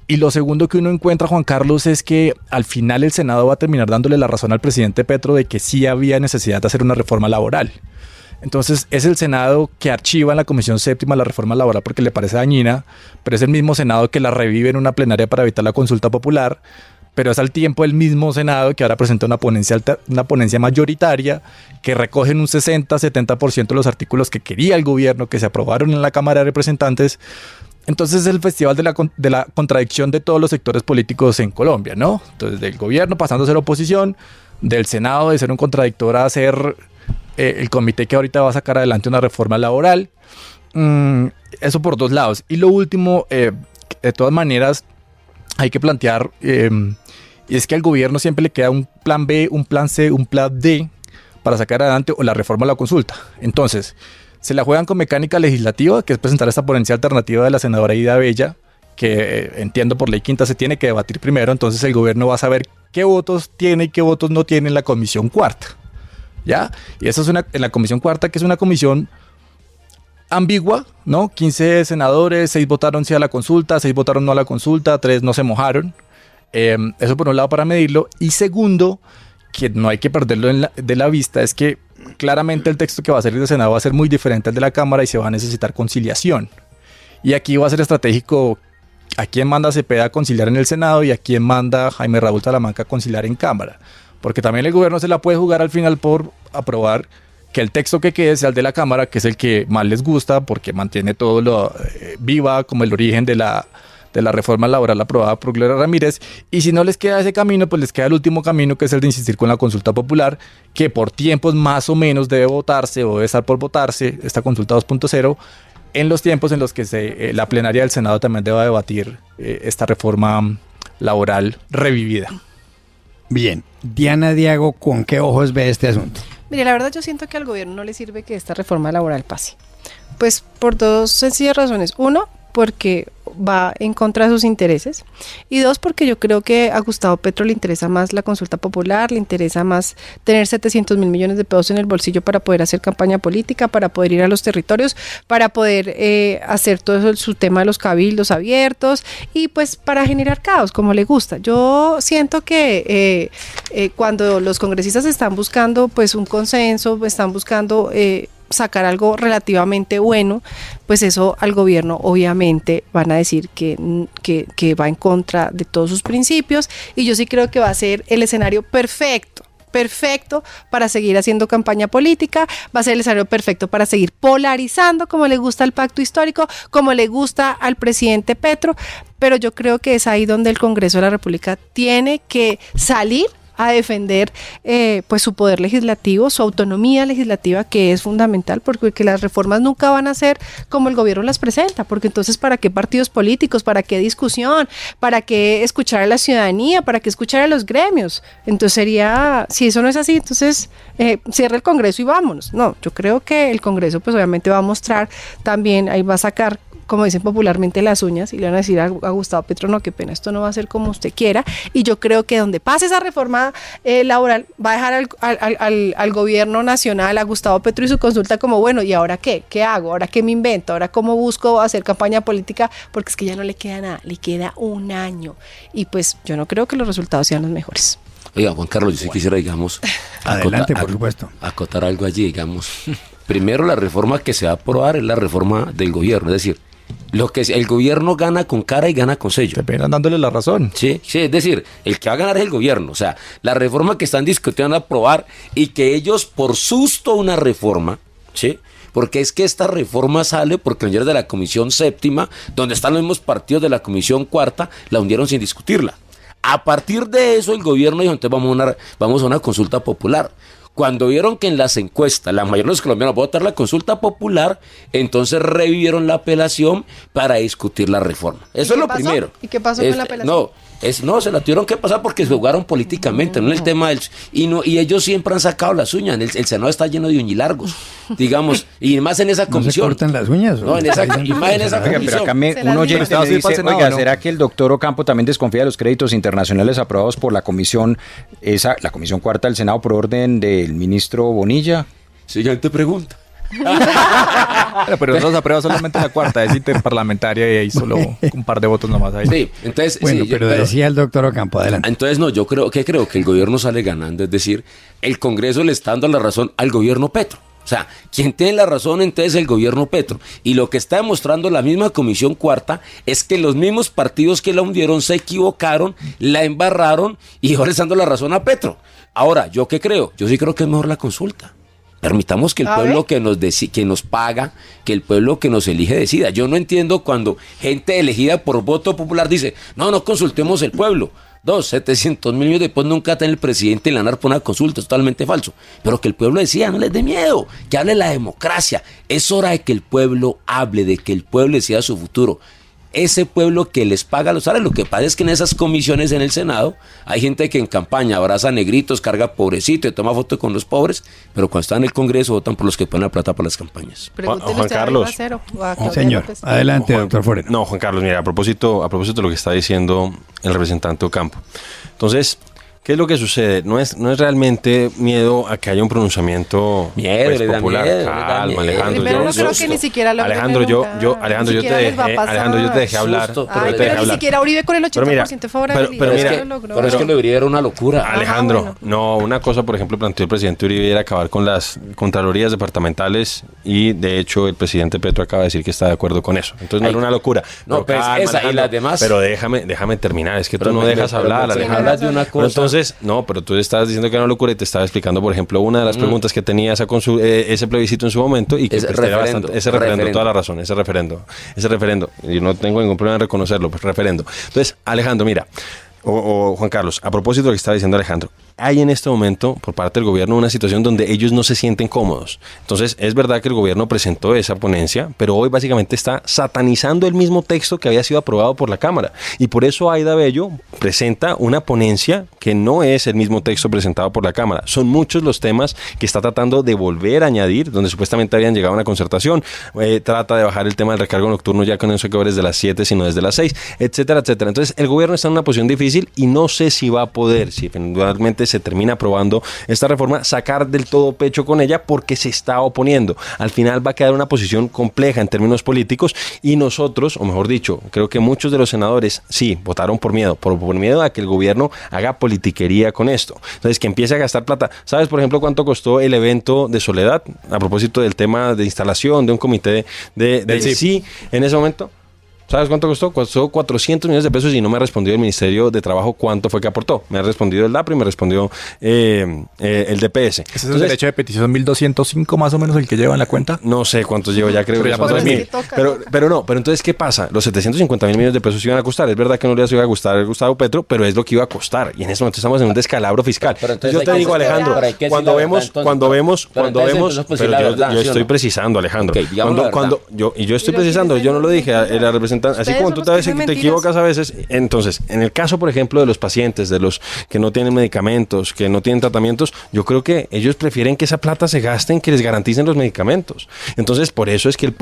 Y lo segundo que uno encuentra, Juan Carlos, es que al final el Senado va a terminar dándole la razón al presidente Petro de que sí había necesidad de hacer una reforma laboral. Entonces es el Senado que archiva en la Comisión Séptima la reforma laboral porque le parece dañina, pero es el mismo Senado que la revive en una plenaria para evitar la consulta popular, pero es al tiempo el mismo Senado que ahora presenta una ponencia mayoritaria que recoge en un 60-70% de los artículos que quería el gobierno, que se aprobaron en la Cámara de Representantes. Entonces es el festival de la contradicción de todos los sectores políticos en Colombia, ¿no? Entonces del gobierno pasando a ser oposición, del Senado de ser un contradictor a ser el comité que ahorita va a sacar adelante una reforma laboral. Eso por dos lados. Y lo último, de todas maneras, hay que plantear, y es que al gobierno siempre le queda un plan B, un plan C, un plan D para sacar adelante o la reforma o la consulta. Entonces, se la juegan con mecánica legislativa, que es presentar esta ponencia alternativa de la senadora Ida Bella, que entiendo por ley quinta se tiene que debatir primero. Entonces el gobierno va a saber qué votos tiene y qué votos no tiene en la comisión cuarta, ¿ya? Y eso es en la comisión cuarta, que es una comisión ambigua, ¿no? 15 senadores, 6 votaron sí a la consulta, 6 votaron no a la consulta, 3 no se mojaron. Eso por un lado para medirlo. Y segundo, que no hay que perderlo de la vista, es que claramente el texto que va a salir del Senado va a ser muy diferente al de la Cámara y se va a necesitar conciliación. Y aquí va a ser estratégico a quién manda Cepeda a conciliar en el Senado y a quién manda Jaime Raúl Salamanca a conciliar en Cámara. Porque también el gobierno se la puede jugar al final por aprobar que el texto que quede sea el de la Cámara, que es el que más les gusta porque mantiene todo lo viva como el origen de la reforma laboral aprobada por Gloria Ramírez, y si no les queda ese camino, pues les queda el último camino, que es el de insistir con la consulta popular, que por tiempos más o menos debe votarse o debe estar por votarse, esta consulta 2.0, en los tiempos en los que la plenaria del Senado también deba debatir esta reforma laboral revivida. Bien, Diana Diago, ¿con qué ojos ve este asunto? Mire, la verdad yo siento que al gobierno no le sirve que esta reforma laboral pase. Pues por dos sencillas razones. Uno, porque va en contra de sus intereses, y dos, porque yo creo que a Gustavo Petro le interesa más la consulta popular, le interesa más tener 700 mil millones de pesos en el bolsillo para poder hacer campaña política, para poder ir a los territorios, para poder hacer todo eso, su tema de los cabildos abiertos y pues para generar caos como le gusta. Yo siento que cuando los congresistas están buscando pues un consenso, están buscando sacar algo relativamente bueno, pues eso al gobierno obviamente van a decir que va en contra de todos sus principios, y yo sí creo que va a ser el escenario perfecto para seguir haciendo campaña política, va a ser el escenario perfecto para seguir polarizando como le gusta al pacto histórico, como le gusta al presidente Petro, pero yo creo que es ahí donde el Congreso de la República tiene que salir a defender pues su poder legislativo, su autonomía legislativa, que es fundamental, porque las reformas nunca van a ser como el gobierno las presenta, porque entonces ¿para qué partidos políticos? ¿Para qué discusión? ¿Para qué escuchar a la ciudadanía? ¿Para qué escuchar a los gremios? Entonces sería, si eso no es así, entonces cierra el Congreso y vámonos. No, yo creo que el Congreso pues obviamente va a mostrar también, ahí va a sacar, como dicen popularmente, las uñas, y le van a decir a Gustavo Petro, no, qué pena, esto no va a ser como usted quiera, y yo creo que donde pase esa reforma laboral, va a dejar al gobierno nacional, a Gustavo Petro y su consulta como, bueno, ¿y ahora qué? ¿Qué hago? ¿Ahora qué me invento? ¿Ahora cómo busco hacer campaña política? Porque es que ya no le queda nada, le queda un año, y pues yo no creo que los resultados sean los mejores. Oiga, Juan Carlos, yo sí quisiera, digamos, Adelante, por supuesto. Acotar algo allí, digamos. Primero, la reforma que se va a aprobar es la reforma del gobierno, es decir, lo que el gobierno gana con cara y gana con sello. Te pegan dándole la razón. Sí, es decir, el que va a ganar es el gobierno. O sea, la reforma que están discutiendo aprobar y que ellos por susto una reforma, ¿sí? Porque es que esta reforma sale porque ayer de la Comisión Séptima, donde están los mismos partidos de la Comisión Cuarta, la hundieron sin discutirla. A partir de eso el gobierno dijo, entonces vamos a una consulta popular. Cuando vieron que en las encuestas la mayoría de los colombianos va a votar la consulta popular, entonces revivieron la apelación para discutir la reforma. Eso es lo primero. ¿Y qué pasó con la apelación? No, se la tuvieron que pasar porque se jugaron políticamente, no el tema del... Y ellos siempre han sacado las uñas, el Senado está lleno de uñilargos, digamos, y más en esa comisión. ¿No se cortan las uñas? No, y más en esa comisión. Pero acá un oyente me dice, oiga, ¿será que el doctor Ocampo también desconfía de los créditos internacionales aprobados por la comisión cuarta del Senado por orden del ministro Bonilla? Siguiente pregunta. Pero no se aprueba solamente la cuarta, es interparlamentaria y ahí solo un par de votos nomás ahí. Sí, entonces... Bueno, sí, pero decía el doctor Ocampo, adelante. Entonces no, yo creo que el gobierno sale ganando, es decir, el Congreso le está dando la razón al gobierno Petro. O sea, quien tiene la razón entonces es el gobierno Petro. Y lo que está demostrando la misma Comisión Cuarta es que los mismos partidos que la hundieron se equivocaron, la embarraron y ahora le están dando la razón a Petro. Ahora, ¿yo qué creo? Yo sí creo que es mejor la consulta. Permitamos que el pueblo que nos paga, que el pueblo que nos elige decida. Yo no entiendo cuando gente elegida por voto popular dice, no consultemos el pueblo. 700 mil millones después nunca tiene el presidente en la NAR por una consulta, es totalmente falso. Pero que el pueblo decida, no les dé miedo, que hable la democracia. Es hora de que el pueblo hable, de que el pueblo decida su futuro. Ese pueblo que les paga los salarios. Lo que pasa es que en esas comisiones en el Senado hay gente que en campaña abraza negritos, carga pobrecito y toma fotos con los pobres, pero cuando están en el Congreso votan por los que ponen la plata para las campañas. Juan Carlos. Señor, adelante, doctor Forero. No, Juan Carlos, mira, a propósito de lo que está diciendo el representante Ocampo. Entonces, ¿qué es lo que sucede? No es realmente miedo a que haya un pronunciamiento popular. Calma, Alejandro. Primero, no creo que ni siquiera lo Alejandro, yo te dejé hablar. Pero ni siquiera Uribe con el 80% de favorabilidad. Pero es que lo Uribe era una locura. Alejandro, no, una cosa, por ejemplo, planteó el presidente Uribe era acabar con las contralorías departamentales y, de hecho, el presidente Petro acaba de decir que está de acuerdo con eso. Entonces no era una locura. No, pues esa y las demás. Pero déjame terminar, es que tú no dejas hablar, Alejandro. Hablas de una cosa. Pero tú estabas diciendo que era una locura y te estaba explicando, por ejemplo, una de las preguntas que tenía ese plebiscito en su momento y que ese referendo, toda la razón, ese referendo, y no tengo ningún problema en reconocerlo, pues referendo. Entonces, Alejandro, mira, o Juan Carlos, a propósito de lo que estaba diciendo Alejandro, hay en este momento por parte del gobierno una situación donde ellos no se sienten cómodos. Entonces es verdad que el gobierno presentó esa ponencia, pero hoy básicamente está satanizando el mismo texto que había sido aprobado por la Cámara. Y por eso Aida Bello presenta una ponencia que no es el mismo texto presentado por la Cámara. Son muchos los temas que está tratando de volver a añadir, donde supuestamente habían llegado a una concertación. Trata de bajar el tema del recargo nocturno ya con eso que desde las 7, sino desde las 6, etcétera, etcétera. Entonces el gobierno está en una posición difícil y no sé si va a poder, si eventualmente se termina aprobando esta reforma, sacar del todo pecho con ella porque se está oponiendo. Al final va a quedar una posición compleja en términos políticos y nosotros, o mejor dicho, creo que muchos de los senadores sí votaron por miedo a que el gobierno haga politiquería con esto. Entonces, que empiece a gastar plata. ¿Sabes, por ejemplo, cuánto costó el evento de Soledad? A propósito del tema de instalación de un comité del sí en ese momento. ¿Sabes cuánto costó? Costó 400 millones de pesos y no me ha respondido el Ministerio de Trabajo cuánto fue que aportó. Me ha respondido el DAPRO y me respondió el DPS. ¿Ese es el derecho de petición 1205 más o menos el que lleva en la cuenta? No sé cuántos llevo, ya creo que son 2000. Pero entonces, ¿qué pasa? Los 750 mil millones de pesos iban a costar. Es verdad que no les iba a gustar a Gustavo Petro, pero es lo que iba a costar. Y en ese momento estamos en un descalabro fiscal. Pero yo te digo, Alejandro, cuando vemos, yo estoy precisando, Alejandro. Yo estoy precisando, yo no lo dije, la representante. Así como tú te equivocas a veces, entonces, en el caso, por ejemplo, de los pacientes, de los que no tienen medicamentos, que no tienen tratamientos, yo creo que ellos prefieren que esa plata se gaste en que les garanticen los medicamentos. Entonces, por eso es que el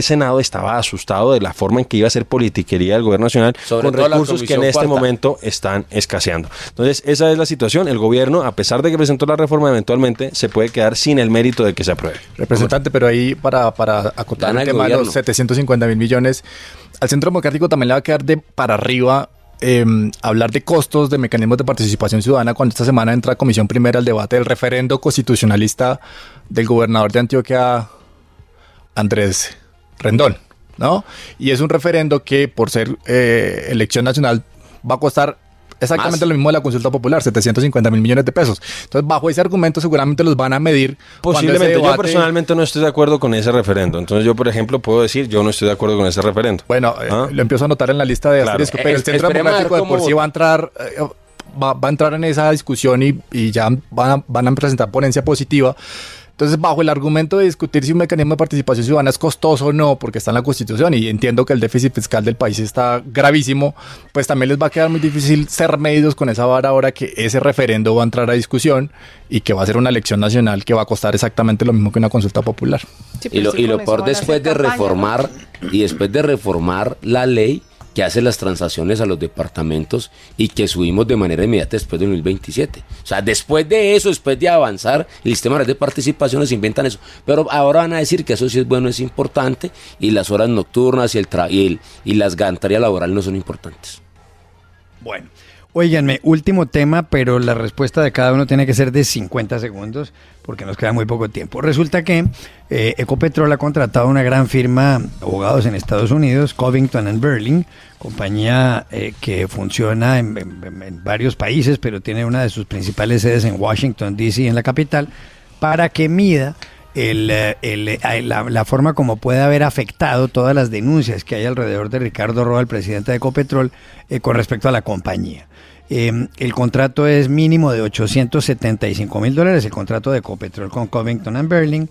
Senado estaba asustado de la forma en que iba a ser politiquería del gobierno nacional con recursos que en este momento están escaseando. Entonces, esa es la situación. El gobierno, a pesar de que presentó la reforma, eventualmente se puede quedar sin el mérito de que se apruebe. Representante, pero ahí para acotar el tema de los 750 mil millones, al Centro Democrático también le va a quedar de para arriba hablar de costos de mecanismos de participación ciudadana cuando esta semana entra a comisión primera el debate del referendo constitucionalista del gobernador de Antioquia, Andrés Rendón, ¿no? Y es un referendo que por ser elección nacional va a costar exactamente lo mismo de la consulta popular, 750.000 millones de pesos. Entonces, bajo ese argumento seguramente los van a medir. Posiblemente. Yo personalmente no estoy de acuerdo con ese referendo. Entonces, yo, por ejemplo, puedo decir, yo no estoy de acuerdo con ese referendo. Bueno, lo empiezo a anotar en la lista de asterisco, pero el Centro Democrático de por sí va a entrar... Va a entrar en esa discusión y ya van a presentar ponencia positiva. Entonces, bajo el argumento de discutir si un mecanismo de participación ciudadana es costoso o no, porque está en la Constitución, y entiendo que el déficit fiscal del país está gravísimo, pues también les va a quedar muy difícil ser medidos con esa vara ahora que ese referendo va a entrar a discusión y que va a ser una elección nacional que va a costar exactamente lo mismo que una consulta popular. Sí, y lo peor después de reformar, y después de reformar la ley que hace las transacciones a los departamentos y que subimos de manera inmediata después de 2027. O sea, después de eso, después de avanzar el sistema de participaciones, inventan eso. Pero ahora van a decir que eso sí es bueno, es importante, y las horas nocturnas y las garantías laborales no son importantes. Bueno, óiganme, último tema, pero la respuesta de cada uno tiene que ser de 50 segundos porque nos queda muy poco tiempo. Resulta que Ecopetrol ha contratado una gran firma de abogados en Estados Unidos, Covington & Burling, compañía que funciona en varios países, pero tiene una de sus principales sedes en Washington, D.C., en la capital, para que mida la forma como puede haber afectado todas las denuncias que hay alrededor de Ricardo Roa, el presidente de Ecopetrol, con respecto a la compañía. El contrato es mínimo de $875,000, el contrato de Ecopetrol con Covington & Burling,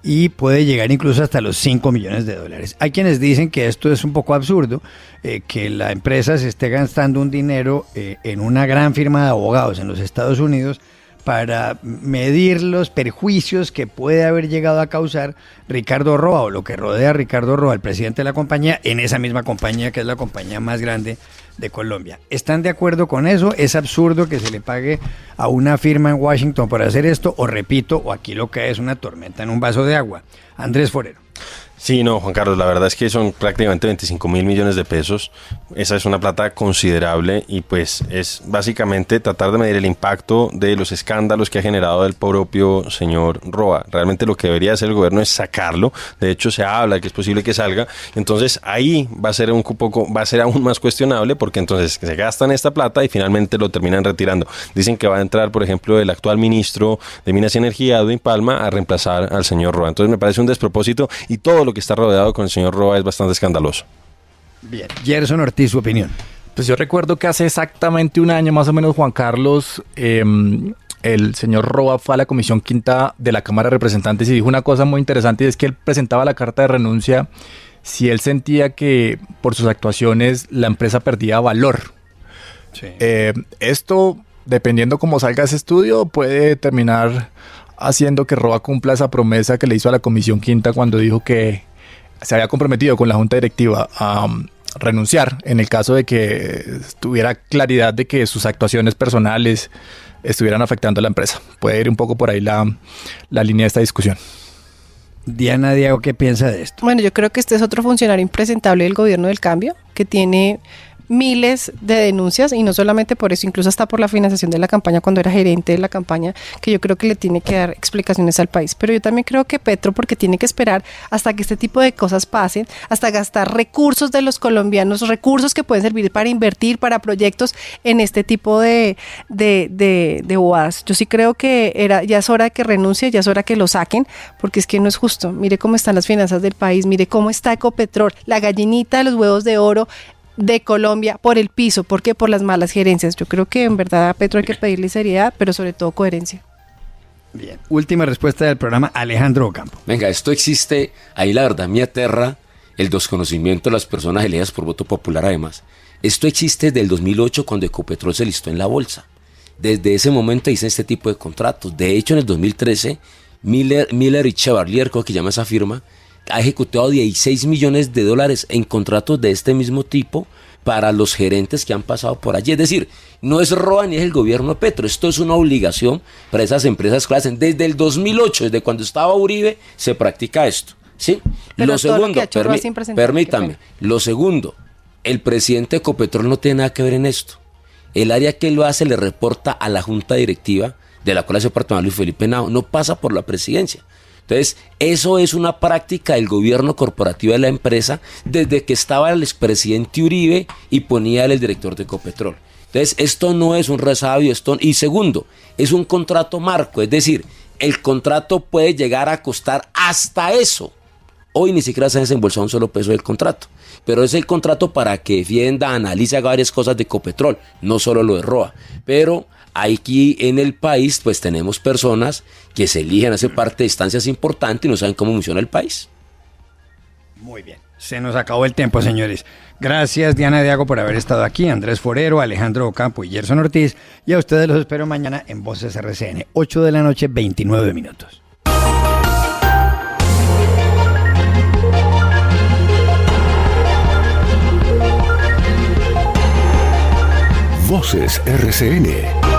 y puede llegar incluso hasta los $5 millones. Hay quienes dicen que esto es un poco absurdo, que la empresa se esté gastando un dinero en una gran firma de abogados en los Estados Unidos para medir los perjuicios que puede haber llegado a causar Ricardo Roa o lo que rodea a Ricardo Roa, el presidente de la compañía, en esa misma compañía que es la compañía más grande de Colombia. ¿Están de acuerdo con eso? ¿Es absurdo que se le pague a una firma en Washington por hacer esto? O repito, o aquí lo que es una tormenta en un vaso de agua. Andrés Forero. Sí, no, Juan Carlos, la verdad es que son prácticamente 25.000 millones de pesos. Esa es una plata considerable y pues es básicamente tratar de medir el impacto de los escándalos que ha generado el propio señor Roa. Realmente lo que debería hacer el gobierno es sacarlo. De hecho, se habla que es posible que salga. Entonces ahí va a ser aún más cuestionable porque entonces se gastan esta plata y finalmente lo terminan retirando. Dicen que va a entrar, por ejemplo, el actual ministro de Minas y Energía, Edwin Palma, a reemplazar al señor Roa. Entonces me parece un despropósito y todo lo que está rodeado con el señor Roa es bastante escandaloso. Bien, Gerson Ortiz, su opinión. Pues yo recuerdo que hace exactamente un año más o menos, Juan Carlos, el señor Roa fue a la Comisión Quinta de la Cámara de Representantes y dijo una cosa muy interesante, y es que él presentaba la carta de renuncia si él sentía que por sus actuaciones la empresa perdía valor. Sí. Esto, dependiendo cómo salga ese estudio, puede terminar haciendo que Roa cumpla esa promesa que le hizo a la Comisión Quinta cuando dijo que se había comprometido con la Junta Directiva a renunciar en el caso de que tuviera claridad de que sus actuaciones personales estuvieran afectando a la empresa. Puede ir un poco por ahí la línea de esta discusión. Diana Diago, ¿qué piensa de esto? Bueno, yo creo que este es otro funcionario impresentable del gobierno del cambio, que tiene miles de denuncias, y no solamente por eso, incluso hasta por la financiación de la campaña cuando era gerente de la campaña, que yo creo que le tiene que dar explicaciones al país. Pero yo también creo que Petro, porque tiene que esperar hasta que este tipo de cosas pasen, hasta gastar recursos de los colombianos, recursos que pueden servir para invertir, para proyectos en este tipo de bobadas. Yo sí creo que ya es hora de que renuncie, ya es hora que lo saquen, porque es que no es justo. Mire cómo están las finanzas del país, mire cómo está Ecopetrol, la gallinita de los huevos de oro de Colombia, por el piso. ¿Por qué? Por las malas gerencias. Yo creo que en verdad a Petro hay que pedirle seriedad, pero sobre todo coherencia. Bien, última respuesta del programa, Alejandro Ocampo. Venga, esto existe, ahí la verdad me aterra el desconocimiento de las personas elegidas por voto popular además. Esto existe desde el 2008 cuando Ecopetrol se listó en la bolsa. Desde ese momento hice este tipo de contratos. De hecho, en el 2013, Miller y Chevalier, creo que llama esa firma, ha ejecutado $16 millones en contratos de este mismo tipo para los gerentes que han pasado por allí. Es decir, no es Roa ni es el gobierno de Petro, esto es una obligación para esas empresas que hacen. Desde el 2008, desde cuando estaba Uribe, se practica esto, ¿sí? Pero lo segundo, lo que ha hecho Roa es impresentable, permítame, lo segundo, el presidente de Ecopetrol no tiene nada que ver en esto. El área que lo hace le reporta a la junta directiva, de la cual hace parte Luis Felipe Henao, no pasa por la presidencia. Entonces, eso es una práctica del gobierno corporativo de la empresa desde que estaba el expresidente Uribe y ponía él el director de Ecopetrol. Entonces, esto no es un resabio, y segundo, es un contrato marco, es decir, el contrato puede llegar a costar hasta eso. Hoy ni siquiera se ha desembolsado un solo peso del contrato, pero es el contrato para que defienda, analice, haga varias cosas de Ecopetrol, no solo lo de ROA. Pero aquí en el país pues tenemos personas que se eligen a hacer parte de instancias importantes y no saben cómo funciona el país. Muy bien, se nos acabó el tiempo, señores. Gracias, Diana Diago, por haber estado aquí, Andrés Forero, Alejandro Ocampo y Gerson Ortiz, y a ustedes los espero mañana en Voces RCN, 8 de la noche, 29 minutos. Voces RCN.